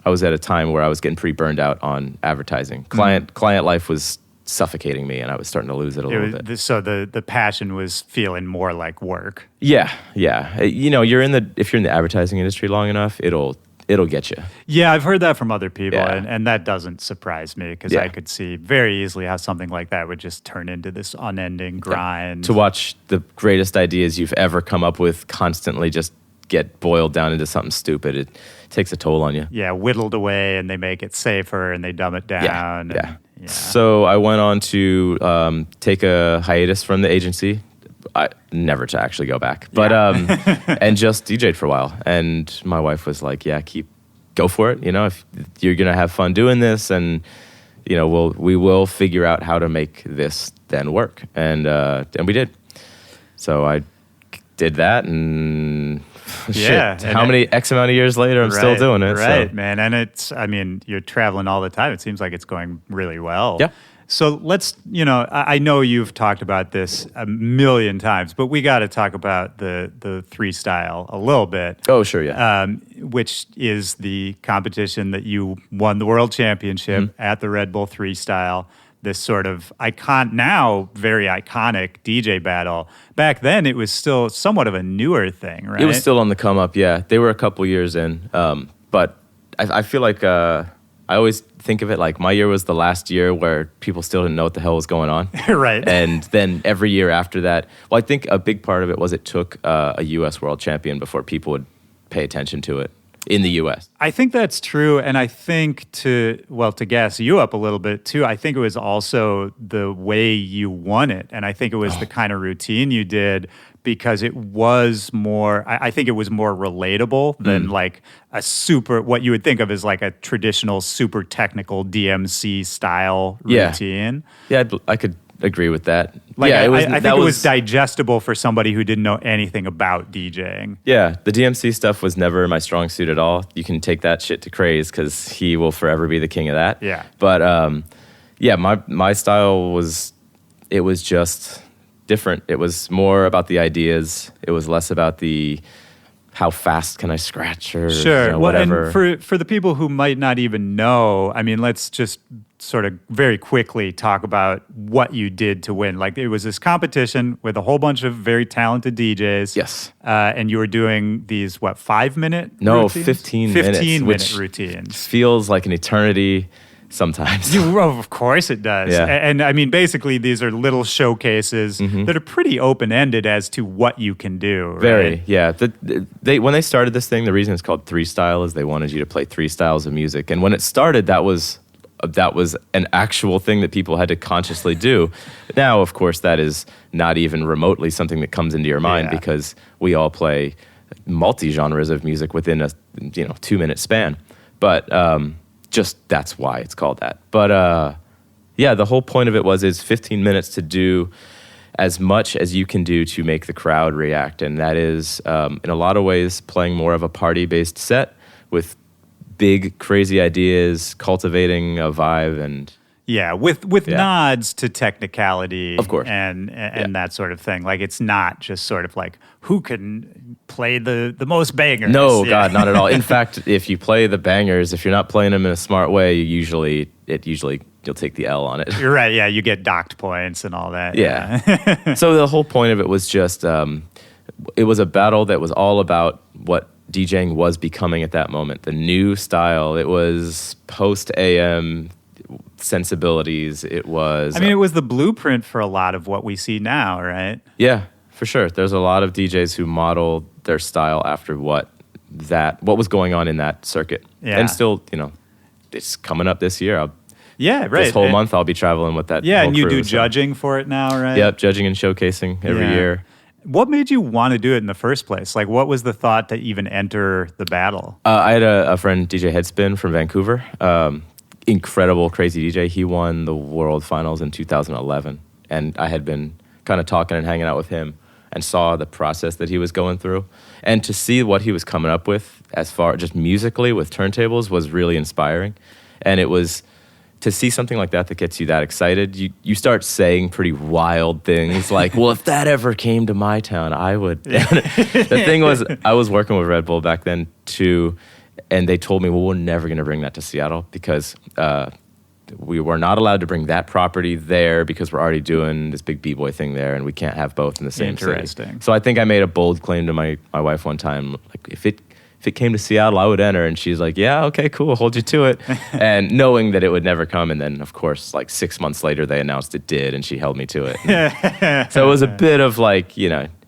I was at a time where I was getting pretty burned out on advertising. Client life was suffocating me, and I was starting to lose it a little bit. So the passion was feeling more like work. Yeah. If you're in the advertising industry long enough, it'll get you. Yeah, I've heard that from other people, and that doesn't surprise me because I could see very easily how something like that would just turn into this unending grind. To watch the greatest ideas you've ever come up with constantly just get boiled down into something stupid, it takes a toll on you. Yeah, whittled away, and they make it safer, and they dumb it down. Yeah. So I went on to take a hiatus from the agency. Never to actually go back, but and just DJ'd for a while. And my wife was like, "Yeah, go for it. If you're gonna have fun doing this, and we will figure out how to make this then work." And we did. So I did that, and how many X amount of years later, I'm still doing it. Right, so. man. And you're traveling all the time. It seems like it's going really well. Yeah. So let's, I know you've talked about this a million times, but we got to talk about the Threestyle a little bit. Oh, sure, yeah. Which is the competition that you won the world championship at the Redbull Threestyle. This sort of very iconic DJ battle. Back then, it was still somewhat of a newer thing, right? It was still on the come up, yeah. They were a couple years in, but I feel like I always think of it like my year was the last year where people still didn't know what the hell was going on. Right. And then every year after that, I think a big part of it was it took a U.S. world champion before people would pay attention to it. In the U.S. I think that's true, and I think to gas you up a little bit too, I think it was also the way you won it, and I think it was the kind of routine you did because it was more, I think it was more relatable than like what you would think of as like a traditional super technical DMC style routine. Yeah, I could agree with that. I think it was digestible for somebody who didn't know anything about DJing. Yeah, the DMC stuff was never my strong suit at all. You can take that shit to Craze because he will forever be the king of that. Yeah. But my style was just different. It was more about the ideas. It was less about the how fast can I scratch or whatever. And for the people who might not even know, I mean, let's just sort of very quickly talk about what you did to win. Like, it was this competition with a whole bunch of very talented DJs. Yes. And you were doing these, 5-minute No, routines? 15 minutes. 15-minute routines. Feels like an eternity sometimes. Of course it does. Yeah. And I mean, basically, these are little showcases that are pretty open-ended as to what you can do. Right? Very, yeah. When they started this thing, the reason it's called Threestyle is they wanted you to play 3 styles of music. And when it started, that was an actual thing that people had to consciously do. Now, of course, that is not even remotely something that comes into your mind because we all play multi-genres of music within a 2-minute span. But just that's why it's called that. But the whole point of it is 15 minutes to do as much as you can do to make the crowd react. And that is, in a lot of ways, playing more of a party-based set with big, crazy ideas, cultivating a vibe, and with nods to technicality, of course, and that sort of thing. Like, it's not just sort of like who can play the most bangers. No, God, not at all. In fact, if you play the bangers, if you're not playing them in a smart way, usually you'll take the L on it. You're right. Yeah, you get docked points and all that. Yeah. So the whole point of it was just it was a battle that was all about what DJing was becoming at that moment, the new style. It was post AM sensibilities. It was, it was the blueprint for a lot of what we see now, right? Yeah, for sure. There's a lot of DJs who modeled their style after what was going on in that circuit. Yeah. And still, it's coming up this year. Right. This whole month I'll be traveling with that. Yeah, whole and you crew, do judging for it now, right? Yep, judging and showcasing every year. What made you want to do it in the first place? Like, what was the thought to even enter the battle? I had a friend, DJ Headspin from Vancouver. Incredible, crazy DJ. He won the World Finals in 2011. And I had been kind of talking and hanging out with him and saw the process that he was going through. And to see what he was coming up with as far just musically with turntables was really inspiring. And it was to see something like that gets you that excited, you start saying pretty wild things like, well, if that ever came to my town, I would. The thing was, I was working with Red Bull back then too, and they told me, well, we're never going to bring that to Seattle because we were not allowed to bring that property there because we're already doing this big B-boy thing there, and we can't have both in the same city. So I think I made a bold claim to my wife one time, like, if it came to Seattle, I would enter. And she's like, yeah, okay, cool, hold you to it. And knowing that it would never come. And then, of course, like 6 months later, they announced it did, and she held me to it. So it was a bit of like,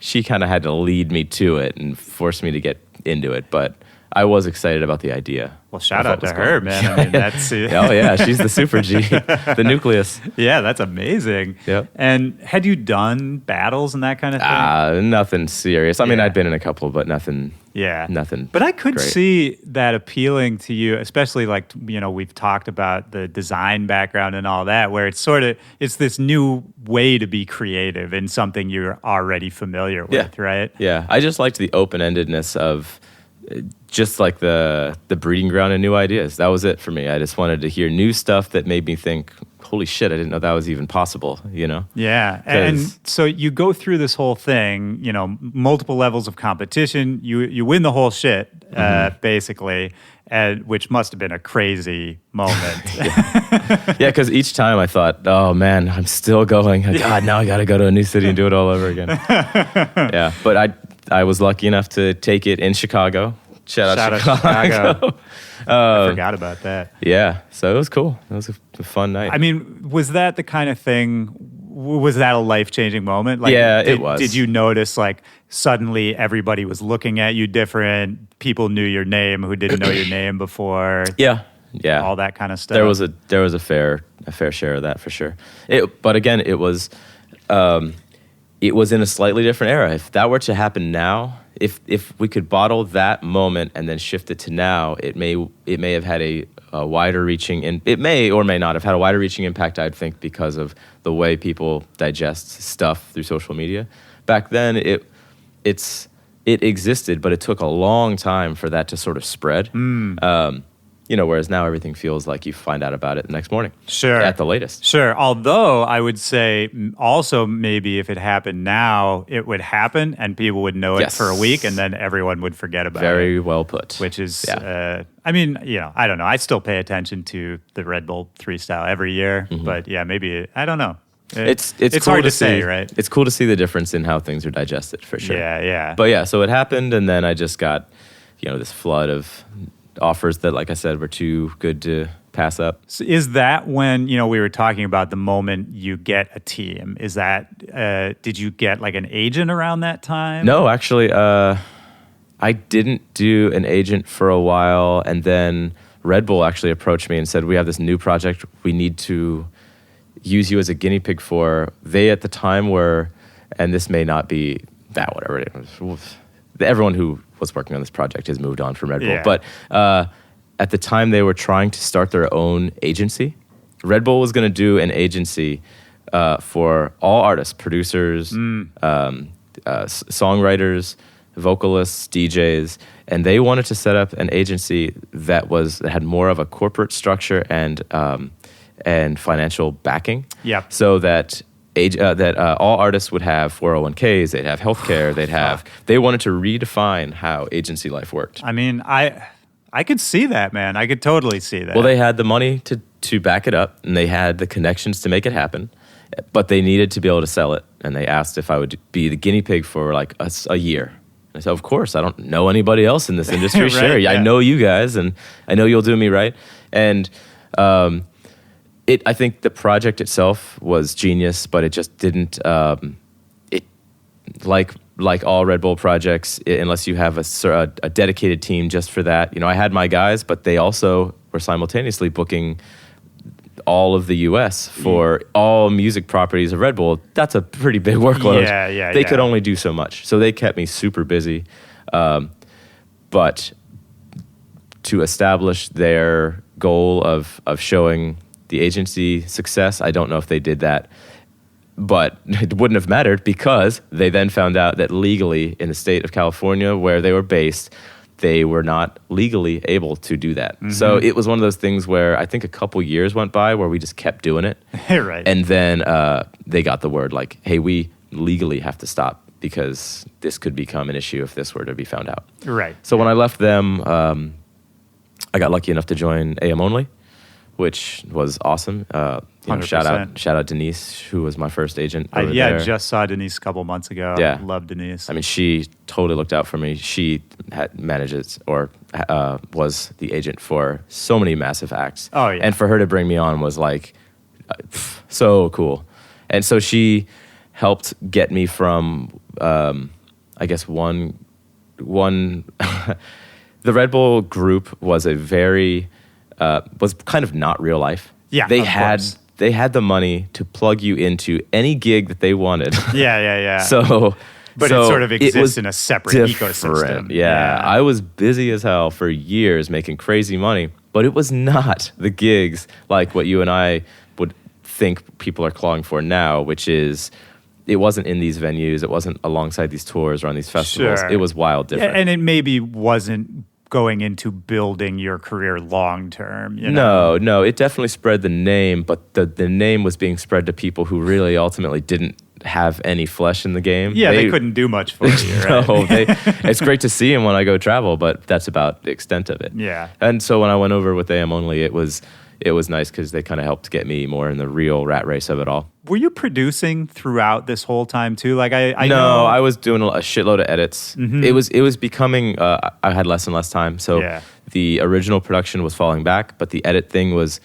she kind of had to lead me to it and force me to get into it. But I was excited about the idea. Well, shout out to her, man. I mean, that's oh yeah, she's the super G, the nucleus. Yeah, that's amazing. Yep. And had you done battles and that kind of thing? Nothing serious. I mean, I'd been in a couple, but nothing. Yeah, nothing. But I could great. see that appealing to you, especially like we've talked about the design background and all that, where it's this new way to be creative in something you're already familiar with, right? Yeah, I just liked the open-endedness of. Just like the breeding ground of new ideas. That was it for me. I just wanted to hear new stuff that made me think, holy shit, I didn't know that was even possible, Yeah. And so you go through this whole thing, multiple levels of competition. You win the whole shit, basically, which must have been a crazy moment. Yeah, because each time I thought, oh man, I'm still going. God, now I got to go to a new city and do it all over again. Yeah, but I was lucky enough to take it in Chicago. Shout out Chicago. I forgot about that. Yeah, so it was cool. It was a fun night. I mean, was that the kind of thing, was that a life-changing moment? Like, yeah, it was. Did you notice, like, suddenly everybody was looking at you different, people knew your name who didn't know your name before? Yeah. All that kind of stuff. There was a fair share of that for sure. But again, it was in a slightly different era. If that were to happen now, if we could bottle that moment and then shift it to now, it may have had a wider reaching, and it may or may not have had a wider reaching impact, I'd think, because of the way people digest stuff through social media. Back then, it existed, but it took a long time for that to sort of spread. Whereas now everything feels like you find out about it the next morning. Sure. At the latest. Sure. Although I would say also maybe if it happened now, it would happen and people would know it for a week and then everyone would forget about it. Very well put. Which is, I don't know. I still pay attention to the Redbull Threestyle every year. But yeah, maybe, I don't know. It's cool hard to say, right? It's cool to see the difference in how things are digested, for sure. Yeah. But yeah, so it happened, and then I just got, this flood of offers that, like I said, were too good to pass up. So is that when, we were talking about the moment you get a team? Is that, did you get like an agent around that time? No, actually, I didn't do an agent for a while, and then Red Bull actually approached me and said, we have this new project we need to use you as a guinea pig for. They at the time were, and this may not be that, whatever it was, everyone who was working on this project has moved on from Red Bull. But at the time, they were trying to start their own agency. Red Bull was going to do an agency for all artists, producers, songwriters, vocalists, DJs, and they wanted to set up an agency that had more of a corporate structure and financial backing. Yep. So that all artists would have 401ks, they'd have healthcare, they wanted to redefine how agency life worked. I mean, I could see that, man. I could totally see that. Well, they had the money to back it up, and they had the connections to make it happen, but they needed to be able to sell it, and they asked if I would be the guinea pig for like a year. And I said, of course, I don't know anybody else in this industry. Right, sure, yeah. I know you guys, and I know you'll do me right. And I think the project itself was genius, but it just didn't. Like all Red Bull projects, unless you have a dedicated team just for that. I had my guys, but they also were simultaneously booking all of the U.S. for all music properties of Red Bull. That's a pretty big workload. Yeah. They could only do so much, so they kept me super busy. But to establish their goal of showing the agency success, I don't know if they did that. But it wouldn't have mattered because they then found out that legally in the state of California where they were based, they were not legally able to do that. Mm-hmm. So it was one of those things where I think a couple years went by where we just kept doing it. Right. And then they got the word like, hey, we legally have to stop because this could become an issue if this were to be found out. Right. So when I left them, I got lucky enough to join AM Only, which was awesome. Shout out Denise, who was my first agent. I just saw Denise a couple months ago. Yeah. Love Denise. I mean, she totally looked out for me. She manages or was the agent for so many massive acts. Oh, yeah. And for her to bring me on was like so cool. And so she helped get me from, I guess, one the Red Bull group was was kind of not real life. Yeah, They had the money to plug you into any gig that they wanted. Yeah. But it sort of exists in a separate ecosystem. Yeah, I was busy as hell for years making crazy money, but it was not the gigs like what you and I would think people are clawing for now, which is it wasn't in these venues, it wasn't alongside these tours or on these festivals. Sure. It was wild different. And it maybe wasn't going into building your career long term. No, it definitely spread the name, but the name was being spread to people who really ultimately didn't have any flesh in the game. Yeah, they couldn't do much for you, right? No, it's great to see them when I go travel, but that's about the extent of it. Yeah. And so when I went over with AM Only, it was nice because they kind of helped get me more in the real rat race of it all. Were you producing throughout this whole time too? Like I No, know I was doing a shitload of edits. Mm-hmm. It was becoming. I had less and less time, so the original production was falling back, but the edit thing was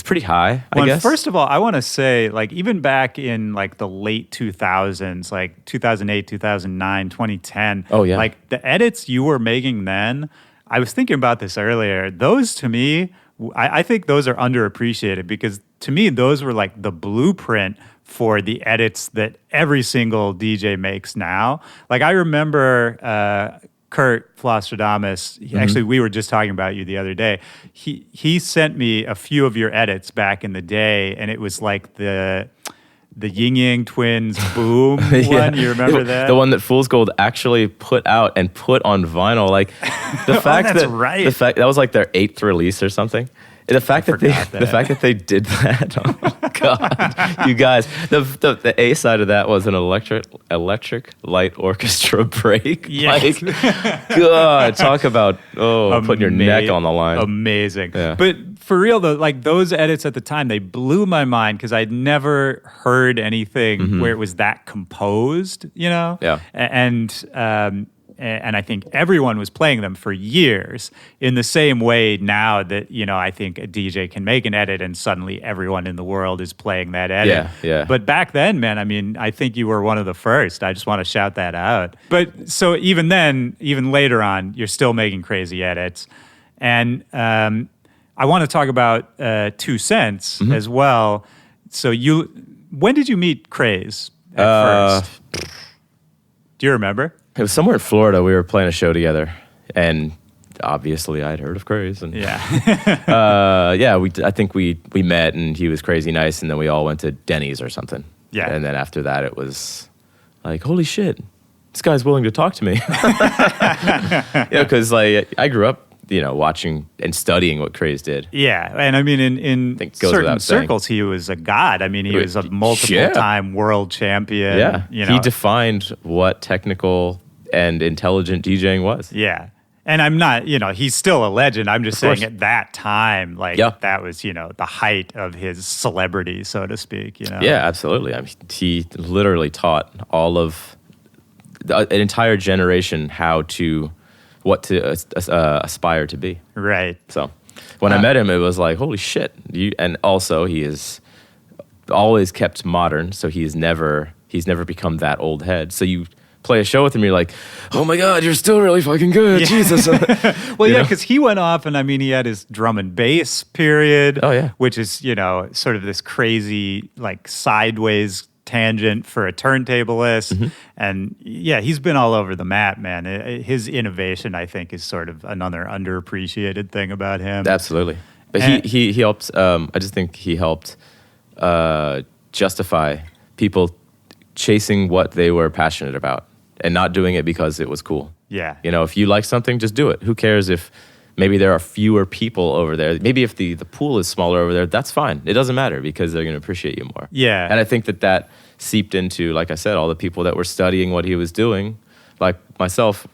pretty high. I guess. First of all, I want to say, like, even back in like the late 2000s, like 2008, 2009, 2010. Oh yeah. Like the edits you were making then. I was thinking about this earlier. Those to me, I think those are underappreciated because to me, those were like the blueprint for the edits that every single DJ makes now. Like I remember Kurt Flostradamus, actually we were just talking about you the other day. He sent me a few of your edits back in the day and it was like the the Yin Yang Twins Boom one. You remember that? The one that Fool's Gold actually put out and put on vinyl. Like the fact that's that right. the fact that was like their 8th release or something. The fact that they did that, oh God, you guys. The A side of that was an electric light orchestra break. Yes. Like, God, talk about putting your neck on the line. Amazing. Yeah. But for real though, like those edits at the time, they blew my mind because I'd never heard anything where it was that composed, you know? Yeah. And I think everyone was playing them for years in the same way now that, you know, I think a DJ can make an edit and suddenly everyone in the world is playing that edit. Yeah. But back then, man, I mean, I think you were one of the first. I just want to shout that out. But so even then, even later on, you're still making crazy edits. And I want to talk about 2 Cents as well. So when did you meet Craze at first? Do you remember? It was somewhere in Florida. We were playing a show together, and obviously I'd heard of Craze. And I think we met, and he was crazy nice, and then we all went to Denny's or something. Yeah. And then after that, it was like, holy shit, this guy's willing to talk to me. Because like I grew up, you know, watching and studying what Craze did. Yeah, and I mean, in certain circles, he was a god. I mean, he was a multiple-time world champion. Yeah, you know? He defined what technical and intelligent DJing was. Yeah, and I'm not, you know, he's still a legend. I'm just saying at that time, like, that was, you know, the height of his celebrity, so to speak, you know? Yeah, absolutely. I mean, he literally taught all of an entire generation what to aspire to be. Right. So when I met him, it was like, holy shit. And also he is always kept modern. So he's never become that old head. So you play a show with him, you're like, oh my God, you're still really fucking good. Yeah. Jesus. Well, yeah, because he went off and I mean, he had his drum and bass period. Oh, yeah. Which is, you know, sort of this crazy, like sideways tangent for a turntablist. And yeah, he's been all over the map, man. His innovation, I think, is sort of another underappreciated thing about him. Absolutely. But he helped, I just think he helped justify people chasing what they were passionate about and not doing it because it was cool. Yeah. You know, if you like something, just do it. Who cares if maybe there are fewer people over there? Maybe if the pool is smaller over there, that's fine. It doesn't matter because they're going to appreciate you more. Yeah. And I think that seeped into, like I said, all the people that were studying what he was doing. Like myself,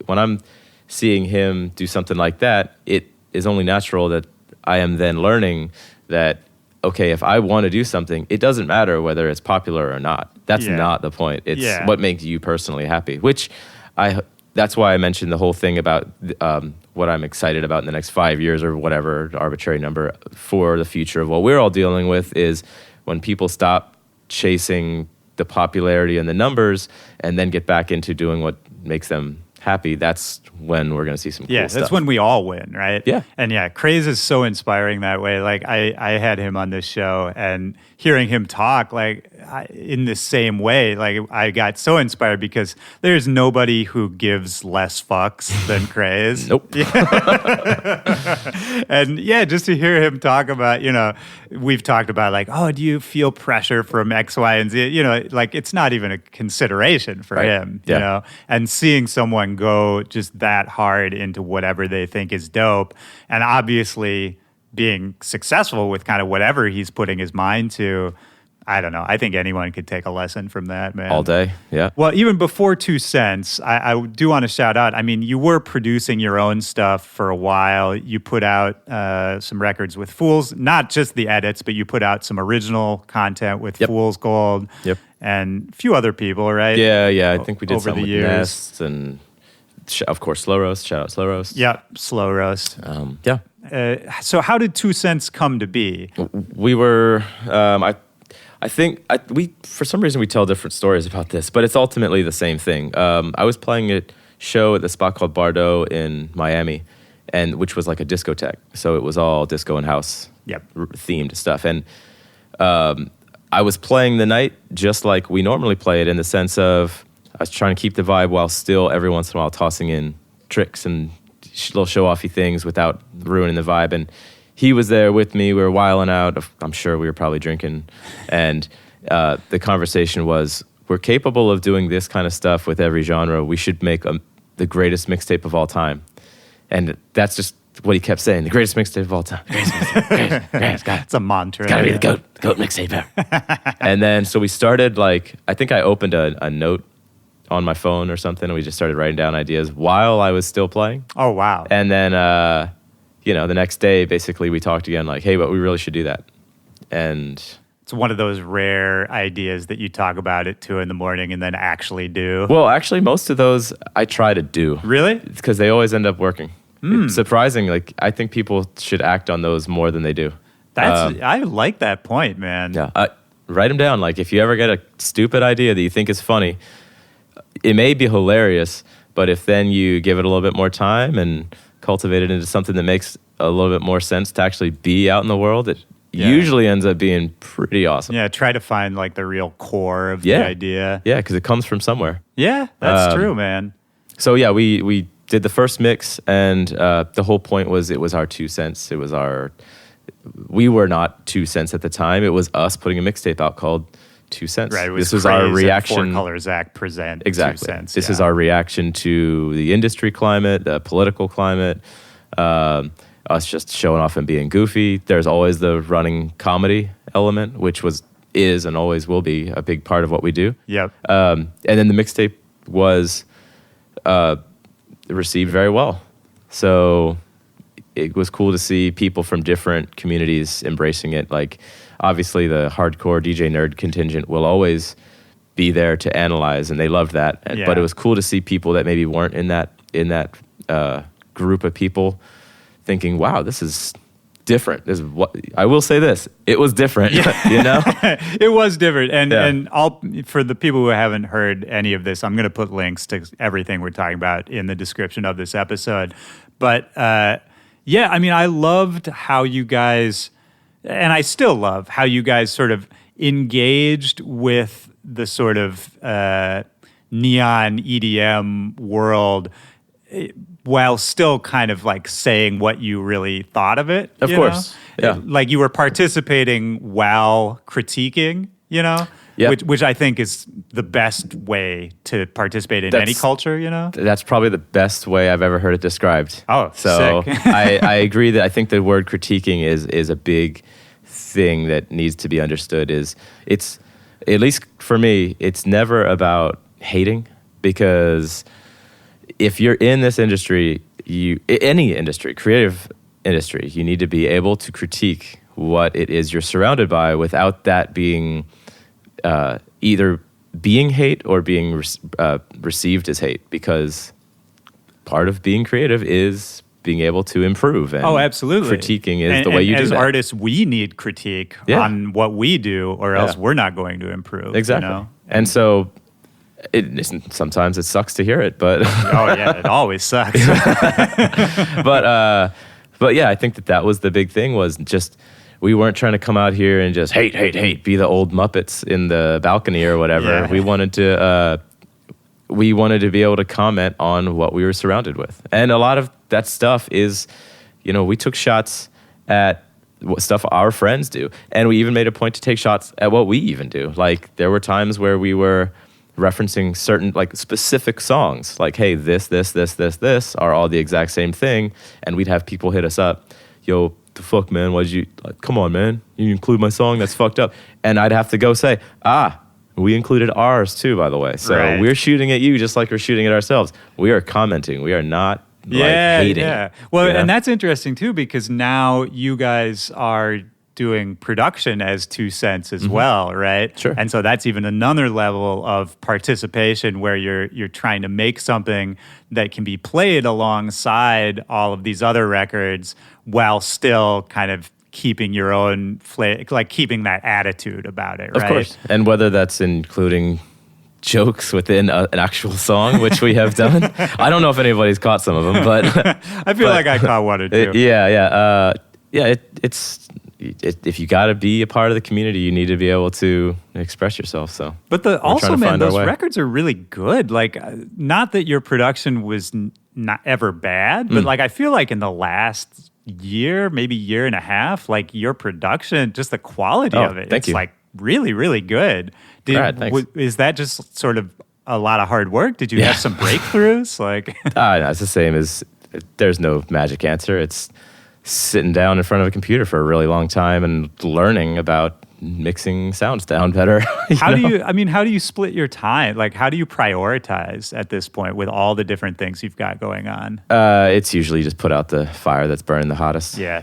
when I'm seeing him do something like that, it is only natural that I am then learning that, okay, if I want to do something, it doesn't matter whether it's popular or not. That's not the point. It's what makes you personally happy, which that's why I mentioned the whole thing about what I'm excited about in the next 5 years or whatever arbitrary number for the future of what we're all dealing with is when people stop chasing the popularity and the numbers and then get back into doing what makes them happy. That's when we're going to see some cool stuff. That's when we all win, right? Yeah. And yeah, Craze is so inspiring that way. Like I had him on this show and hearing him talk like in the same way, like I got so inspired because there's nobody who gives less fucks than Craze. Nope. And yeah, just to hear him talk about, you know, we've talked about like, oh, do you feel pressure from X, Y, and Z? You know, like it's not even a consideration for him, you know? And seeing someone go just that hard into whatever they think is dope, and obviously being successful with kind of whatever he's putting his mind to, I don't know. I think anyone could take a lesson from that, man. All day, yeah. Well, even before 2 Cents, I do want to shout out. I mean, you were producing your own stuff for a while. You put out some records with Fools, not just the edits, but you put out some original content with Fool's Gold and a few other people, right? Yeah. I think we did over some the with years. Nest and, of course, Slow Roast. Shout out Slow Roast. Yep, Slow Roast. Yeah. So how did 2 Cents come to be? We were... I think we for some reason we tell different stories about this, but it's ultimately the same thing. I was playing a show at the spot called Bardot in Miami, and which was like a discotheque. So it was all disco and house themed stuff. And I was playing the night just like we normally play it, in the sense of I was trying to keep the vibe while still every once in a while tossing in tricks and little show-offy things without ruining the vibe. And he was there with me. We were wilding out. I'm sure we were probably drinking. And the conversation was, we're capable of doing this kind of stuff with every genre. We should make the greatest mixtape of all time. And that's just what he kept saying. The greatest mixtape of all time. Greatest mixtape. Greatest. It's a mantra. Gotta be the goat mixtape ever. And then, so we started, like, I think I opened a note on my phone or something, and we just started writing down ideas while I was still playing. Oh, wow. And then, the next day, basically, we talked again, like, hey, but we really should do that. And it's one of those rare ideas that you talk about at 2 a.m. and then actually do. well, actually, most of those I try to do. Really? Because they always end up working. It's surprising. Like, I think people should act on those more than they do. I like that point, man. Yeah. Write them down. Like, if you ever get a stupid idea that you think is funny, it may be hilarious, but if then you give it a little bit more time and cultivate it into something that makes a little bit more sense to actually be out in the world, it usually ends up being pretty awesome. Yeah, try to find like the real core of the idea. Yeah, because it comes from somewhere. Yeah, that's true, man. So yeah, we did the first mix, and the whole point was it was our 2 cents. It was we were not 2 cents at the time. It was us putting a mixtape out called 2 cents. Right. This was our reaction. Color Zack present. Exactly. 2 cents. This is our reaction to the industry climate, the political climate, us just showing off and being goofy. There's always the running comedy element, which is and always will be a big part of what we do. Yep. And then the mixtape was received very well. So it was cool to see people from different communities embracing it. Like, obviously, the hardcore DJ nerd contingent will always be there to analyze, and they loved that. Yeah. But it was cool to see people that maybe weren't in that group of people thinking, "Wow, this is different." This is what I will say. It was different. You know, it was different. And for the people who haven't heard any of this, I'm going to put links to everything we're talking about in the description of this episode. But I mean, I loved how you guys, and I still love how you guys sort of engaged with the sort of neon EDM world while still kind of like saying what you really thought of it. Of course. Yeah. Like you were participating while critiquing, Yep. which I think is the best way to participate in any culture, That's probably the best way I've ever heard it described. Oh, so sick. I agree that I think the word critiquing is a big thing that needs to be understood. It's at least for me, it's never about hating, because if you're in this industry, any industry, creative industry, you need to be able to critique what it is you're surrounded by without that being either being hate or being received as hate, because part of being creative is being able to improve. And absolutely. Critiquing is the way you do that. As artists, we need critique on what we do, or else we're not going to improve. Exactly. And so sometimes it sucks to hear it, but it always sucks. but yeah, I think that was the big thing, was just we weren't trying to come out here and just hate, be the old Muppets in the balcony or whatever. Yeah. We wanted to be able to comment on what we were surrounded with. And a lot of that stuff is, we took shots at what stuff our friends do. And we even made a point to take shots at what we even do. Like, there were times where we were referencing certain, like, specific songs. Like, hey, this are all the exact same thing. And we'd have people hit us up. Yo, the fuck, man? Why'd you, like, come on, man. You include my song? That's fucked up. And I'd have to go say, we included ours too, by the way. So We're shooting at you just like we're shooting at ourselves. We are commenting. We are not hating. Yeah. Well, and that's interesting too, because now you guys are doing production as 2 cents as well, right? Sure. And so that's even another level of participation where you're trying to make something that can be played alongside all of these other records while still kind of keeping your own like keeping that attitude about it, right? Of course. And whether that's including jokes within an actual song, which we have done. I don't know if anybody's caught some of them, but I feel like I caught one or two. It's if you got to be a part of the community, you need to be able to express yourself. So, but also, man, those records are really good. Like, not that your production was not ever bad, but like I feel like in the last year, maybe year and a half, like your production, just the quality of it, thank you. Like really, really good. Right, thanks. Is that just sort of a lot of hard work? Did you have some breakthroughs? Like, no, it's the same as there's no magic answer. It's sitting down in front of a computer for a really long time and learning about mixing sounds down better. How do you split your time? Like, how do you prioritize at this point with all the different things you've got going on? It's usually just put out the fire that's burning the hottest. Yeah.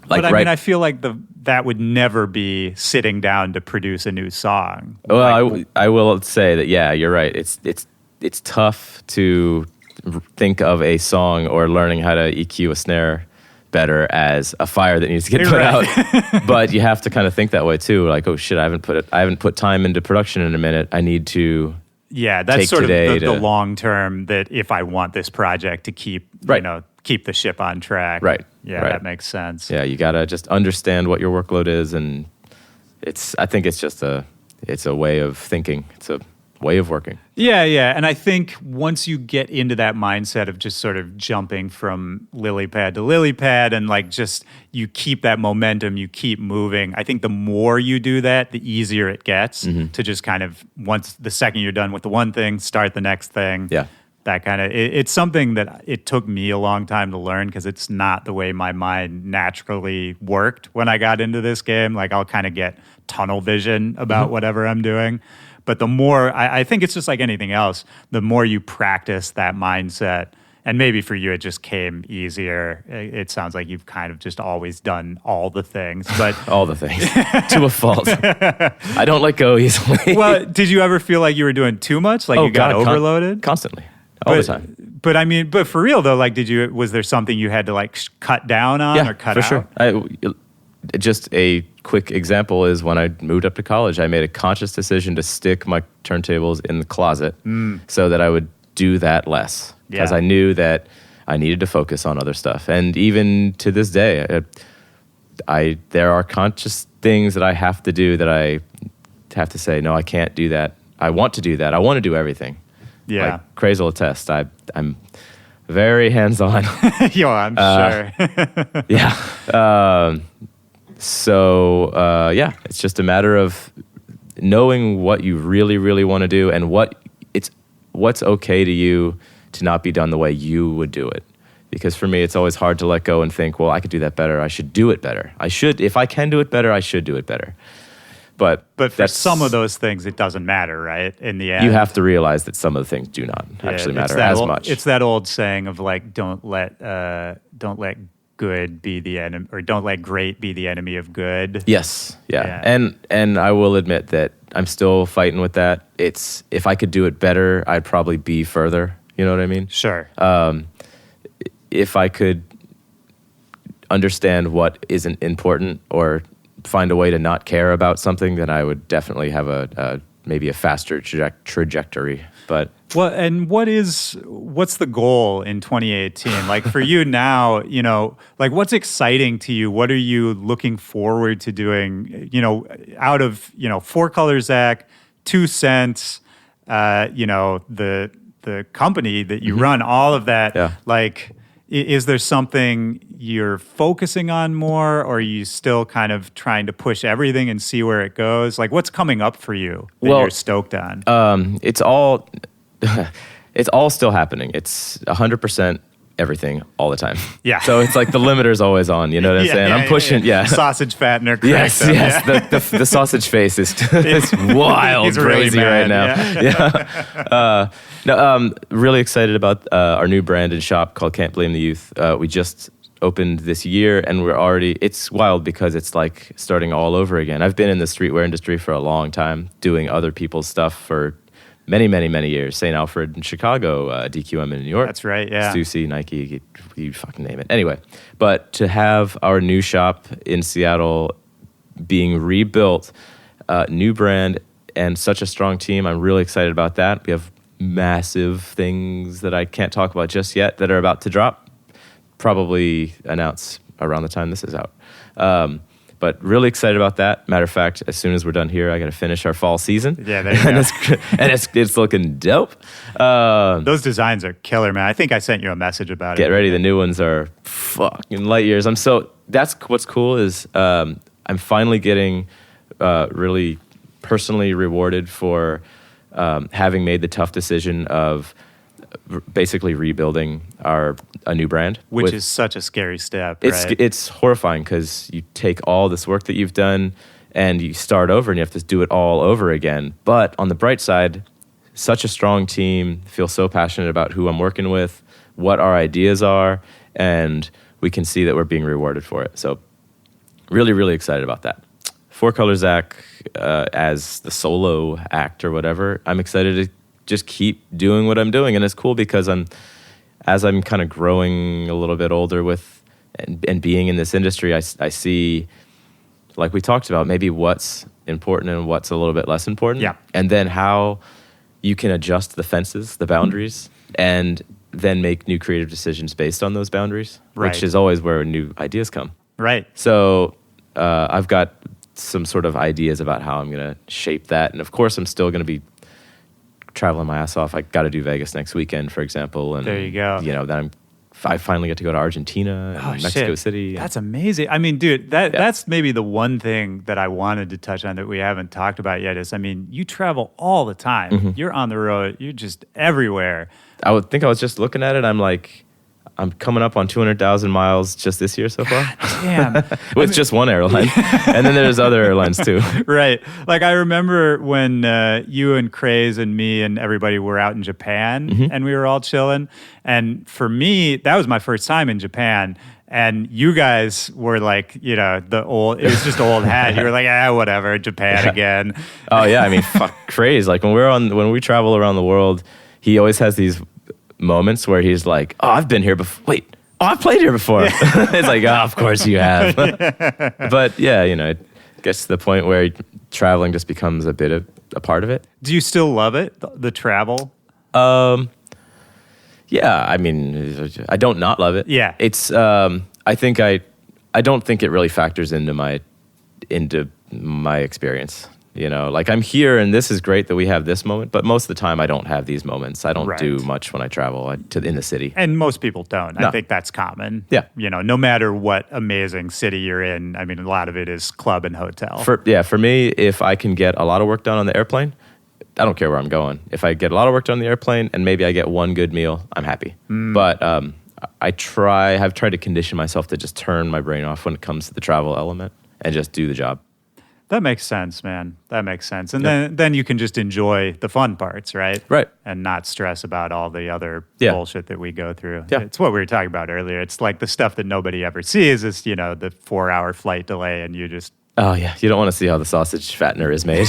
Like, but I feel like that would never be sitting down to produce a new song. Well, I will say that, yeah, you're right. It's tough to think of a song or learning how to EQ a snare better as a fire that needs to get put out. But you have to kind of think that way too. Like, oh shit, I haven't put time into production in a minute. I need to. Yeah, that's sort of the long term. That if I want this project to keep keep the ship on track. Right. Yeah, right. That makes sense. Yeah, you gotta just understand what your workload is, and I think it's just a way of thinking. It's a way of working. Yeah. And I think once you get into that mindset of just sort of jumping from lily pad to lily pad and like just you keep that momentum, you keep moving, I think the more you do that, the easier it gets to just kind of, once the second you're done with the one thing, start the next thing. Yeah. That kind of, it's something that it took me a long time to learn because it's not the way my mind naturally worked when I got into this game. Like I'll kind of get tunnel vision about whatever I'm doing. But the more, I think it's just like anything else, the more you practice that mindset, and maybe for you it just came easier. It sounds like you've kind of just always done all the things. But all the things, to a fault. I don't let go easily. Well, did you ever feel like you were doing too much? Like you got overloaded? Constantly. All the time. But for real though, like was there something you had to like cut down on or cut out? For sure. Just a quick example is when I moved up to college, I made a conscious decision to stick my turntables in the closet so that I would do that less. Because I knew that I needed to focus on other stuff. And even to this day, there are conscious things that I have to do that I have to say, no, I can't do that. I want to do that. I want to do everything. Yeah. Like Craze will attest. I'm very hands-on. Yo, I'm sure. Yeah. It's just a matter of knowing what you really, really want to do and what's okay to you to not be done the way you would do it. Because for me, it's always hard to let go and think, well, I could do that better. I should do it better. If I can do it better, I should do it better. But for some of those things, it doesn't matter, right? In the end, you have to realize that some of the things do not actually matter as much. It's that old saying of like, don't let good be the enemy, or don't let great be the enemy of good. Yes, yeah. And I will admit that I'm still fighting with that. It's if I could do it better, I'd probably be further. You know what I mean? Sure. If I could understand what isn't important or find a way to not care about something, then I would definitely have maybe a faster trajectory. But and what's the goal in 2018? Like for you now, like what's exciting to you? What are you looking forward to doing? Out of 4 Color Zack, 2 Cents, the company that you run, all of that. Yeah. Like, is there something you're focusing on more, or are you still kind of trying to push everything and see where it goes? Like, what's coming up for you that you're stoked on? It's all still happening. It's 100% everything all the time. Yeah. So it's like the limiter's always on. You know what I'm saying? I'm pushing. Yeah. Sausage fattener. Yes. The sausage face is wild, He's crazy really right mad, now. Yeah. Really excited about our new brand and shop called Can't Blame the Youth. We just opened this year, and it's wild because it's like starting all over again. I've been in the streetwear industry for a long time, doing other people's stuff for many, many, many years. St. Alfred in Chicago, DQM in New York. That's right, yeah. Stussy, Nike, you fucking name it. Anyway, but to have our new shop in Seattle being rebuilt, new brand, and such a strong team, I'm really excited about that. We have massive things that I can't talk about just yet that are about to drop. Probably announce around the time this is out. But really excited about that. Matter of fact, as soon as we're done here, I got to finish our fall season. Yeah, there you go. It's looking dope. Those designs are killer, man. I think I sent you a message about it. Get ready. The new ones are fucking light years. That's what's cool is I'm finally getting really personally rewarded for having made the tough decision of basically rebuilding a new brand, which is such a scary step. It's horrifying because you take all this work that you've done and you start over and you have to do it all over again. But on the bright side, such a strong team, feel so passionate about who I'm working with, what our ideas are, and we can see that we're being rewarded for it. So really, really excited about that. For Color Zack, as the solo act or whatever, I'm excited to just keep doing what I'm doing. And it's cool because as I'm kind of growing a little bit older with and being in this industry, I see, like we talked about, maybe what's important and what's a little bit less important. Yeah. And then how you can adjust the fences, the boundaries, and then make new creative decisions based on those boundaries, which is always where new ideas come. Right. So I've got some sort of ideas about how I'm going to shape that. And of course, I'm still going to be traveling my ass off. I got to do Vegas next weekend, for example. And there you go. Then I finally get to go to Argentina and Mexico City. That's amazing. I mean, dude, that's maybe the one thing that I wanted to touch on that we haven't talked about yet is, I mean, you travel all the time. Mm-hmm. You're on the road. You're just everywhere. I would think I was just looking at it. I'm like, I'm coming up on 200,000 miles just this year so far. God damn. Just one airline. And then there's other airlines too. Right. Like I remember when you and Craze and me and everybody were out in Japan and we were all chilling. And for me, that was my first time in Japan. And you guys were like, it was just old hat. You were like, whatever, Japan again. Oh yeah. I mean, fuck Craze. Like when we travel around the world, he always has these moments where he's like, oh, I've been here before. Wait, I've played here before. It's like, oh, of course you have. But yeah, it gets to the point where traveling just becomes a bit of a part of it. Do you still love it, the travel? Yeah, I mean, I don't not love it. Yeah. It's, I don't think it really factors into my experience. Like I'm here and this is great that we have this moment, but most of the time I don't have these moments. I don't do much when I travel in the city. And most people don't. No. I think that's common. Yeah. No matter what amazing city you're in, I mean, a lot of it is club and hotel. For me, if I can get a lot of work done on the airplane, I don't care where I'm going. If I get a lot of work done on the airplane and maybe I get one good meal, I'm happy. But I've tried to condition myself to just turn my brain off when it comes to the travel element and just do the job. That makes sense, man. That makes sense. And then you can just enjoy the fun parts, right? Right. And not stress about all the other bullshit that we go through. Yeah. It's what we were talking about earlier. It's like the stuff that nobody ever sees is, the 4-hour flight delay and you just... Oh, yeah. You don't want to see how the sausage fattener is made.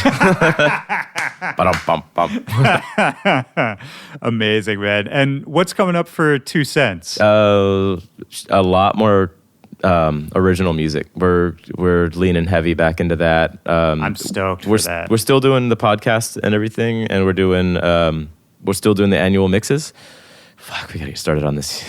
Amazing, man. And what's coming up for 2 Cents? A lot more... original music. We're leaning heavy back into that. I'm stoked for that. We're still doing the podcast and everything, and we're still doing the annual mixes. Fuck, we gotta get started on this.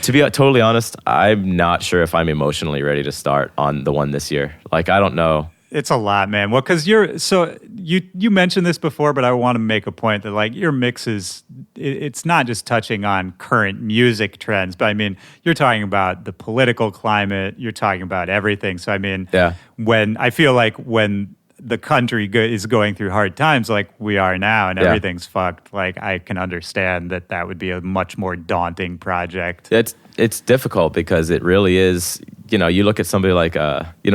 To be totally honest, I'm not sure if I'm emotionally ready to start on the one this year. Like, I don't know. It's a lot, man. Well, because you mentioned this before, but I want to make a point that like your mixes, it's not just touching on current music trends, but I mean, you're talking about the political climate, you're talking about everything. So I mean, when the country is going through hard times like we are now and everything's fucked, like I can understand that would be a much more daunting project. It's difficult because it really is, you look at somebody like,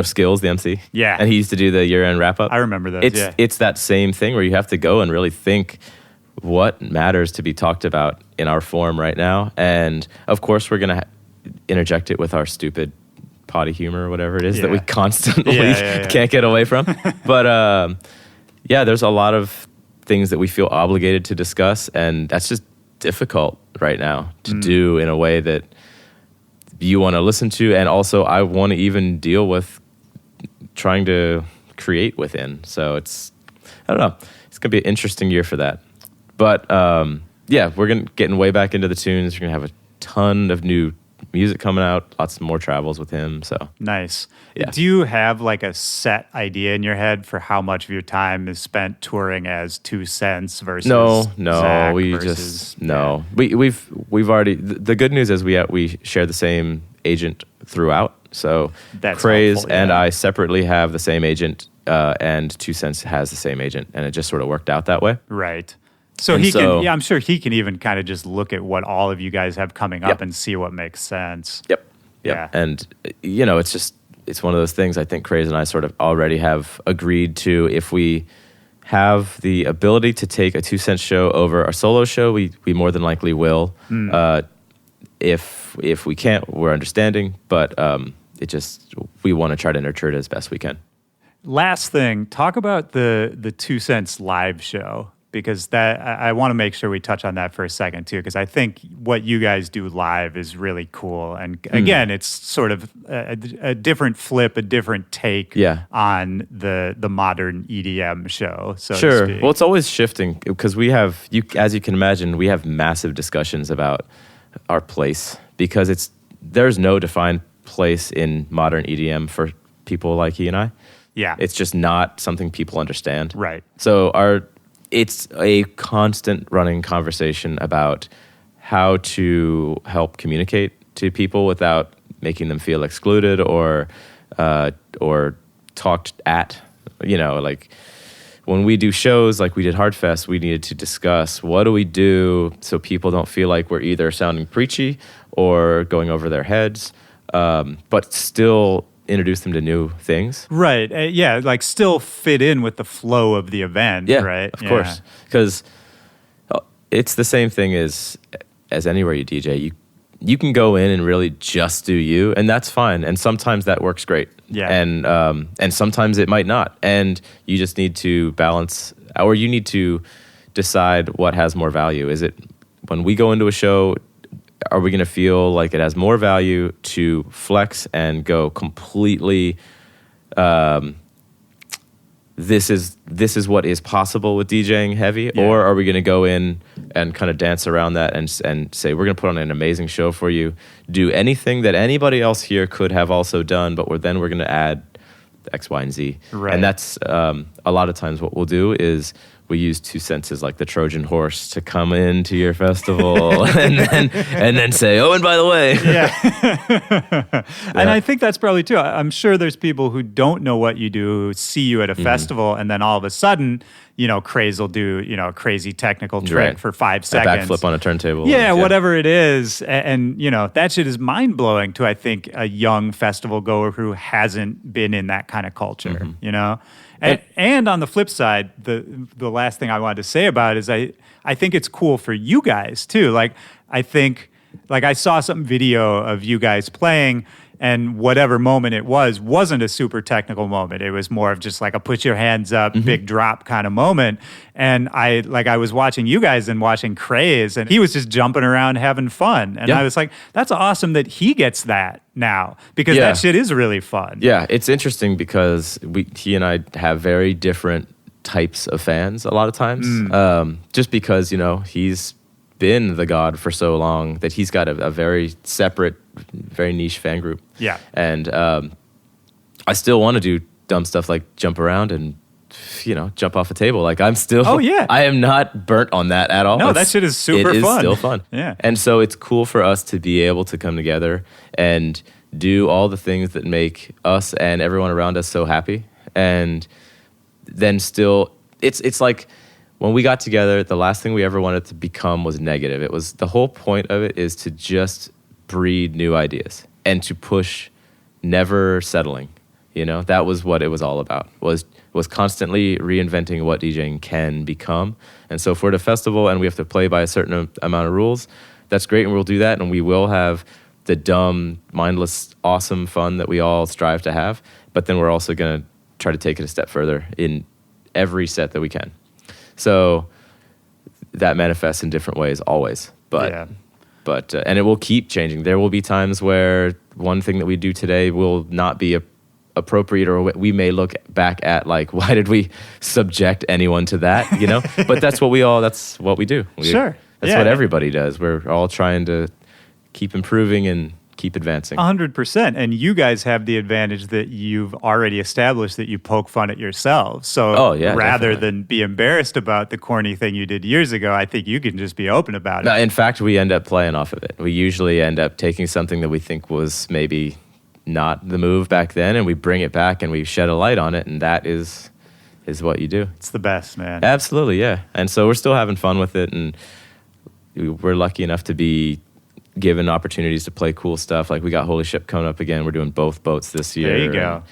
Skills, the MC. Yeah. And he used to do the year-end wrap-up. I remember those, It's that same thing where you have to go and really think what matters to be talked about in our form right now. And, of course, we're going to interject it with our stupid potty humor or whatever it is that we constantly can't get away from. But, there's a lot of things that we feel obligated to discuss, and that's just difficult right now to do in a way that you want to listen to, and also I want to even deal with trying to create within. So I don't know. It's going to be an interesting year for that. But we're getting way back into the tunes. We're going to have a ton of new music coming out, lots more travels with him. So nice. Yeah. Do you have like a set idea in your head for how much of your time is spent touring as 2 Cents versus Zack we've already, the good news is we share the same agent throughout. So That's Craze helpful, yeah. and I separately have the same agent, and 2 Cents has the same agent, and it just sort of worked out that way. Right. So And he so- can, I'm sure he can even kind of just look at what all of you guys have coming up Yep. and see what makes sense. Yep. Yeah. And, it's one of those things I think Craze and I sort of already have agreed to. If we have the ability to take a 2 Cents show over our solo show, we more than likely will. If we can't, we're understanding, but we want to try to nurture it as best we can. Last thing, talk about the 2 Cents live show, because that I want to make sure we touch on that for a second too, because I think what you guys do live is really cool. And again, it's sort of a different flip, a different take on the modern EDM show. So to Sure. speak. Well, it's always shifting because as you can imagine, we have massive discussions about our place because there's no defined place in modern EDM for people like he and I. Yeah. It's just not something people understand. Right. So it's a constant running conversation about how to help communicate to people without making them feel excluded or talked at. Like when we do shows like we did Hardfest, we needed to discuss what do we do so people don't feel like we're either sounding preachy or going over their heads, but still introduce them to new things. Right. Like still fit in with the flow of the event, right? Of course. Because it's the same thing as anywhere you DJ. You can go in and really just do you, and that's fine. And sometimes that works great. Yeah. And sometimes it might not. And you just need to balance, or you need to decide what has more value. Is it when we go into a show, are we going to feel like it has more value to flex and go completely, this is what is possible with DJing heavy, or are we going to go in and kind of dance around that and say, we're going to put on an amazing show for you, do anything that anybody else here could have also done, but we're going to add X, Y, and Z. Right. And that's a lot of times what we'll do is we use 2 Cents as like the Trojan horse to come into your festival and then say, oh, and by the way. And I think that's probably too. I'm sure there's people who don't know what you do, who see you at a festival, and then all of a sudden, Craze will do, a crazy technical trick for 5 seconds. A backflip on a turntable. Yeah, whatever it is. And that shit is mind-blowing to, I think, a young festival goer who hasn't been in that kind of culture, And on the flip side, the last thing I wanted to say about it is I think it's cool for you guys too. Like I saw some video of you guys playing, and whatever moment it wasn't a super technical moment. It was more of just like a put your hands up, big drop kind of moment. And I was watching you guys and watching Craze, and he was just jumping around having fun. And I was like, that's awesome that he gets that now, because that shit is really fun. Yeah, it's interesting because he and I have very different types of fans a lot of times. Just because, he's been the god for so long that he's got a very separate, very niche fan group. Yeah. And I still want to do dumb stuff like jump around and, jump off a table. Like I'm still, I am not burnt on that at all. No, that shit is super fun. It is still fun. Yeah. And so it's cool for us to be able to come together and do all the things that make us and everyone around us so happy. And then still, it's like, when we got together, the last thing we ever wanted to become was negative. It was the whole point of it is to just breed new ideas and to push never settling. That was what it was all about, was constantly reinventing what DJing can become. And so if we're at a festival and we have to play by a certain amount of rules, that's great, and we'll do that, and we will have the dumb, mindless, awesome fun that we all strive to have. But then we're also going to try to take it a step further in every set that we can. So that manifests in different ways always, but and it will keep changing. There will be times where one thing that we do today will not be appropriate, or we may look back at like, why did we subject anyone to that? But that's what we do. That's what everybody does. We're all trying to keep improving and keep advancing. 100%. And you guys have the advantage that you've already established that you poke fun at yourselves. So rather than be embarrassed about the corny thing you did years ago, I think you can just be open about it. No, in fact, we end up playing off of it. We usually end up taking something that we think was maybe not the move back then, and we bring it back and we shed a light on it, and that is what you do. It's the best, man. Absolutely, yeah. And so we're still having fun with it, and we're lucky enough to be given opportunities to play cool stuff. Like we got Holy Ship coming up again. We're doing both boats this year. There you go.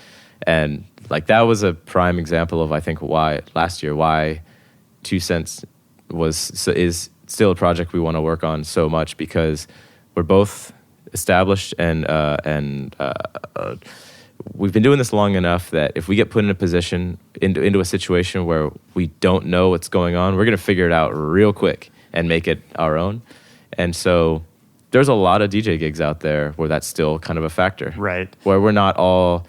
And like that was a prime example of I think why 2 Cents is still a project we want to work on so much, because we're both established and we've been doing this long enough that if we get put in a position into a situation where we don't know what's going on, we're going to figure it out real quick and make it our own. And so there's a lot of DJ gigs out there where that's still kind of a factor. Right. Where we're not all,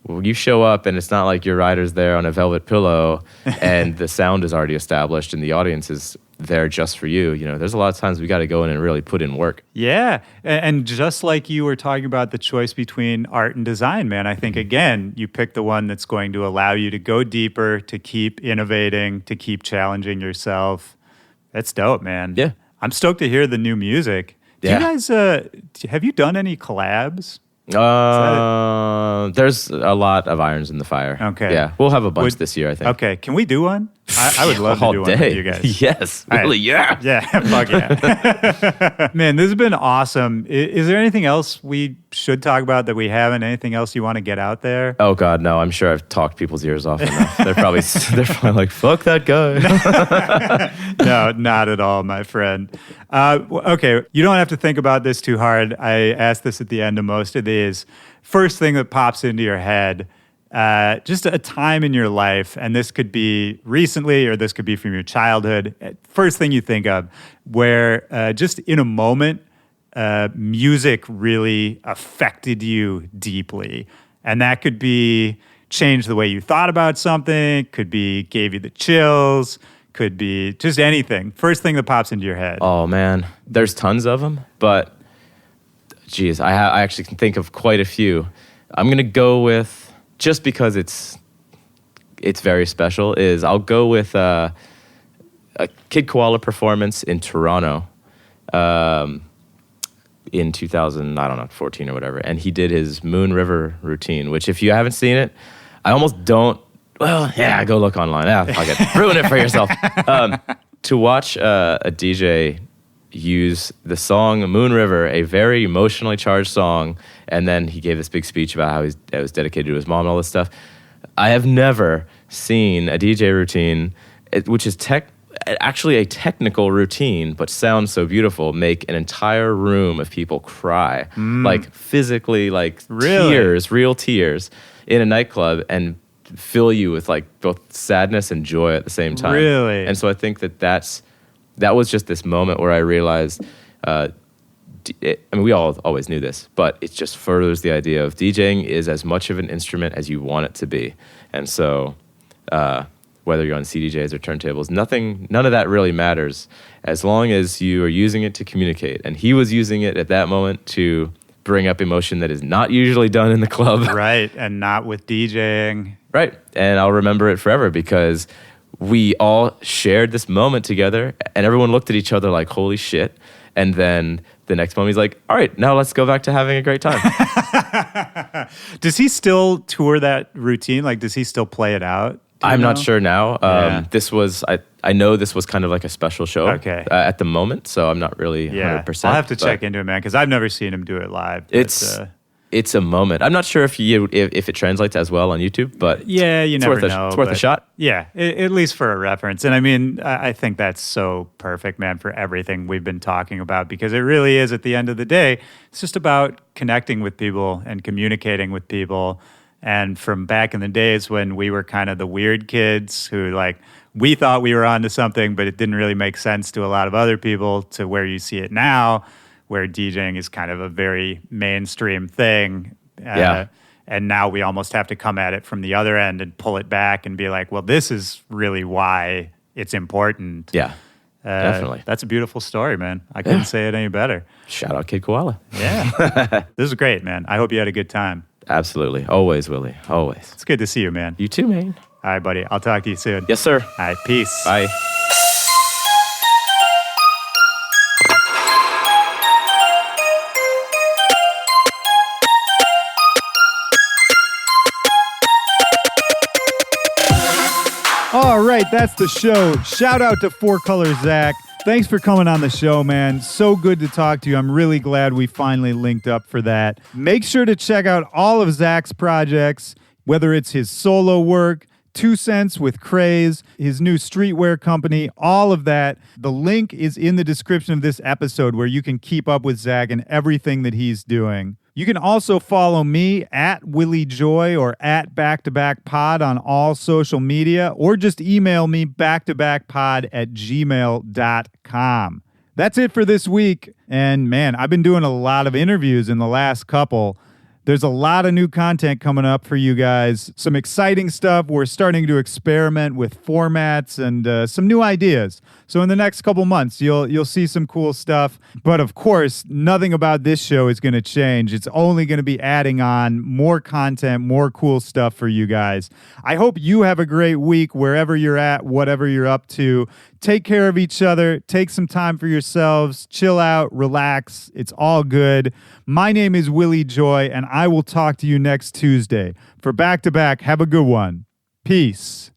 you show up and it's not like your rider's there on a velvet pillow and the sound is already established and the audience is there just for you. You know, there's a lot of times we got to go in and really put in work. Yeah. And just like you were talking about the choice between art and design, man, I think, again, you pick the one that's going to allow you to go deeper, to keep innovating, to keep challenging yourself. That's dope, man. Yeah. I'm stoked to hear the new music. Do you guys, have you done any collabs? There's a lot of irons in the fire. Okay. Yeah. We'll have a bunch this year, I think. Okay. Can we do one? I would love to do one with you guys. Yes. All Really, right. Yeah. Fuck yeah. Man, this has been awesome. Is there anything else we should talk about that we haven't? Anything else you want to get out there? Oh, God, no. I'm sure I've talked people's ears off enough. They're probably like, fuck that guy. No, not at all, my friend. Okay. You don't have to think about this too hard. I ask this at the end of most of these. First thing that pops into your head, just a time in your life, and this could be recently or this could be from your childhood. First thing you think of where just in a moment, music really affected you deeply. And that could be changed the way you thought about something, could be gave you the chills, could be just anything. First thing that pops into your head. Oh, man. There's tons of them, but geez, I actually can think of quite a few. I'm going to go with, just because it's very special, is I'll go with a Kid Koala performance in Toronto in 2014 or whatever. And he did his Moon River routine, which if you haven't seen it, I almost don't, well, yeah, go look online. Yeah, fuck it. Ruin it for yourself. To watch a DJ use the song Moon River, a very emotionally charged song, and then he gave this big speech about how it was dedicated to his mom and all this stuff. I have never seen a DJ routine, which is actually a technical routine, but sounds so beautiful, make an entire room of people cry, like physically, like tears, real tears, in a nightclub, and fill you with like both sadness and joy at the same time. Really? And so I think that was just this moment where I realized, we all always knew this, but it just furthers the idea of DJing is as much of an instrument as you want it to be. And so whether you're on CDJs or turntables, none of that really matters as long as you are using it to communicate. And he was using it at that moment to bring up emotion that is not usually done in the club. Right, and not with DJing. Right, and I'll remember it forever because we all shared this moment together and everyone looked at each other like, holy shit. And then the next moment he's like, all right, now let's go back to having a great time. Does he still tour that routine? Like, does he still play it out? I'm not sure now. I know this was kind of like a special show at the moment, so I'm not really 100%. I'll have to check into it, man, because I've never seen him do it live. It's a moment. I'm not sure if it translates as well on YouTube, but yeah, you never know. It's worth a shot. Yeah, at least for a reference. And I mean, I think that's so perfect, man, for everything we've been talking about, because it really is, at the end of the day, it's just about connecting with people and communicating with people. And from back in the days when we were kind of the weird kids who, like, we thought we were onto something, but it didn't really make sense to a lot of other people, to where you see it now, where DJing is kind of a very mainstream thing. And now we almost have to come at it from the other end and pull it back and be like, well, this is really why it's important. Yeah. Definitely. That's a beautiful story, man. I couldn't say it any better. Shout out Kid Koala. Yeah. This is great, man. I hope you had a good time. Absolutely. Always, Willie. Always. It's good to see you, man. You too, man. All right, buddy. I'll talk to you soon. Yes, sir. All right, peace. Bye. All right, that's the show. Shout out to Color Zack. Thanks for coming on the show, man. So good to talk to you. I'm really glad we finally linked up for that. Make sure to check out all of Zach's projects, whether it's his solo work, 2 Cents with Craze, his new streetwear company, all of that. The link is in the description of this episode where you can keep up with Zach and everything that he's doing. You can also follow me at Willy Joy or at back-to-back-pod on all social media, or just email me back-to-back-pod@gmail.com. That's it for this week. And man, I've been doing a lot of interviews in the last couple. There's a lot of new content coming up for you guys. Some exciting stuff. We're starting to experiment with formats and some new ideas. So in the next couple months, you'll see some cool stuff. But of course, nothing about this show is going to change. It's only going to be adding on more content, more cool stuff for you guys. I hope you have a great week wherever you're at, whatever you're up to. Take care of each other. Take some time for yourselves. Chill out. Relax. It's all good. My name is Willy Joy, and I will talk to you next Tuesday. For Back to Back, have a good one. Peace.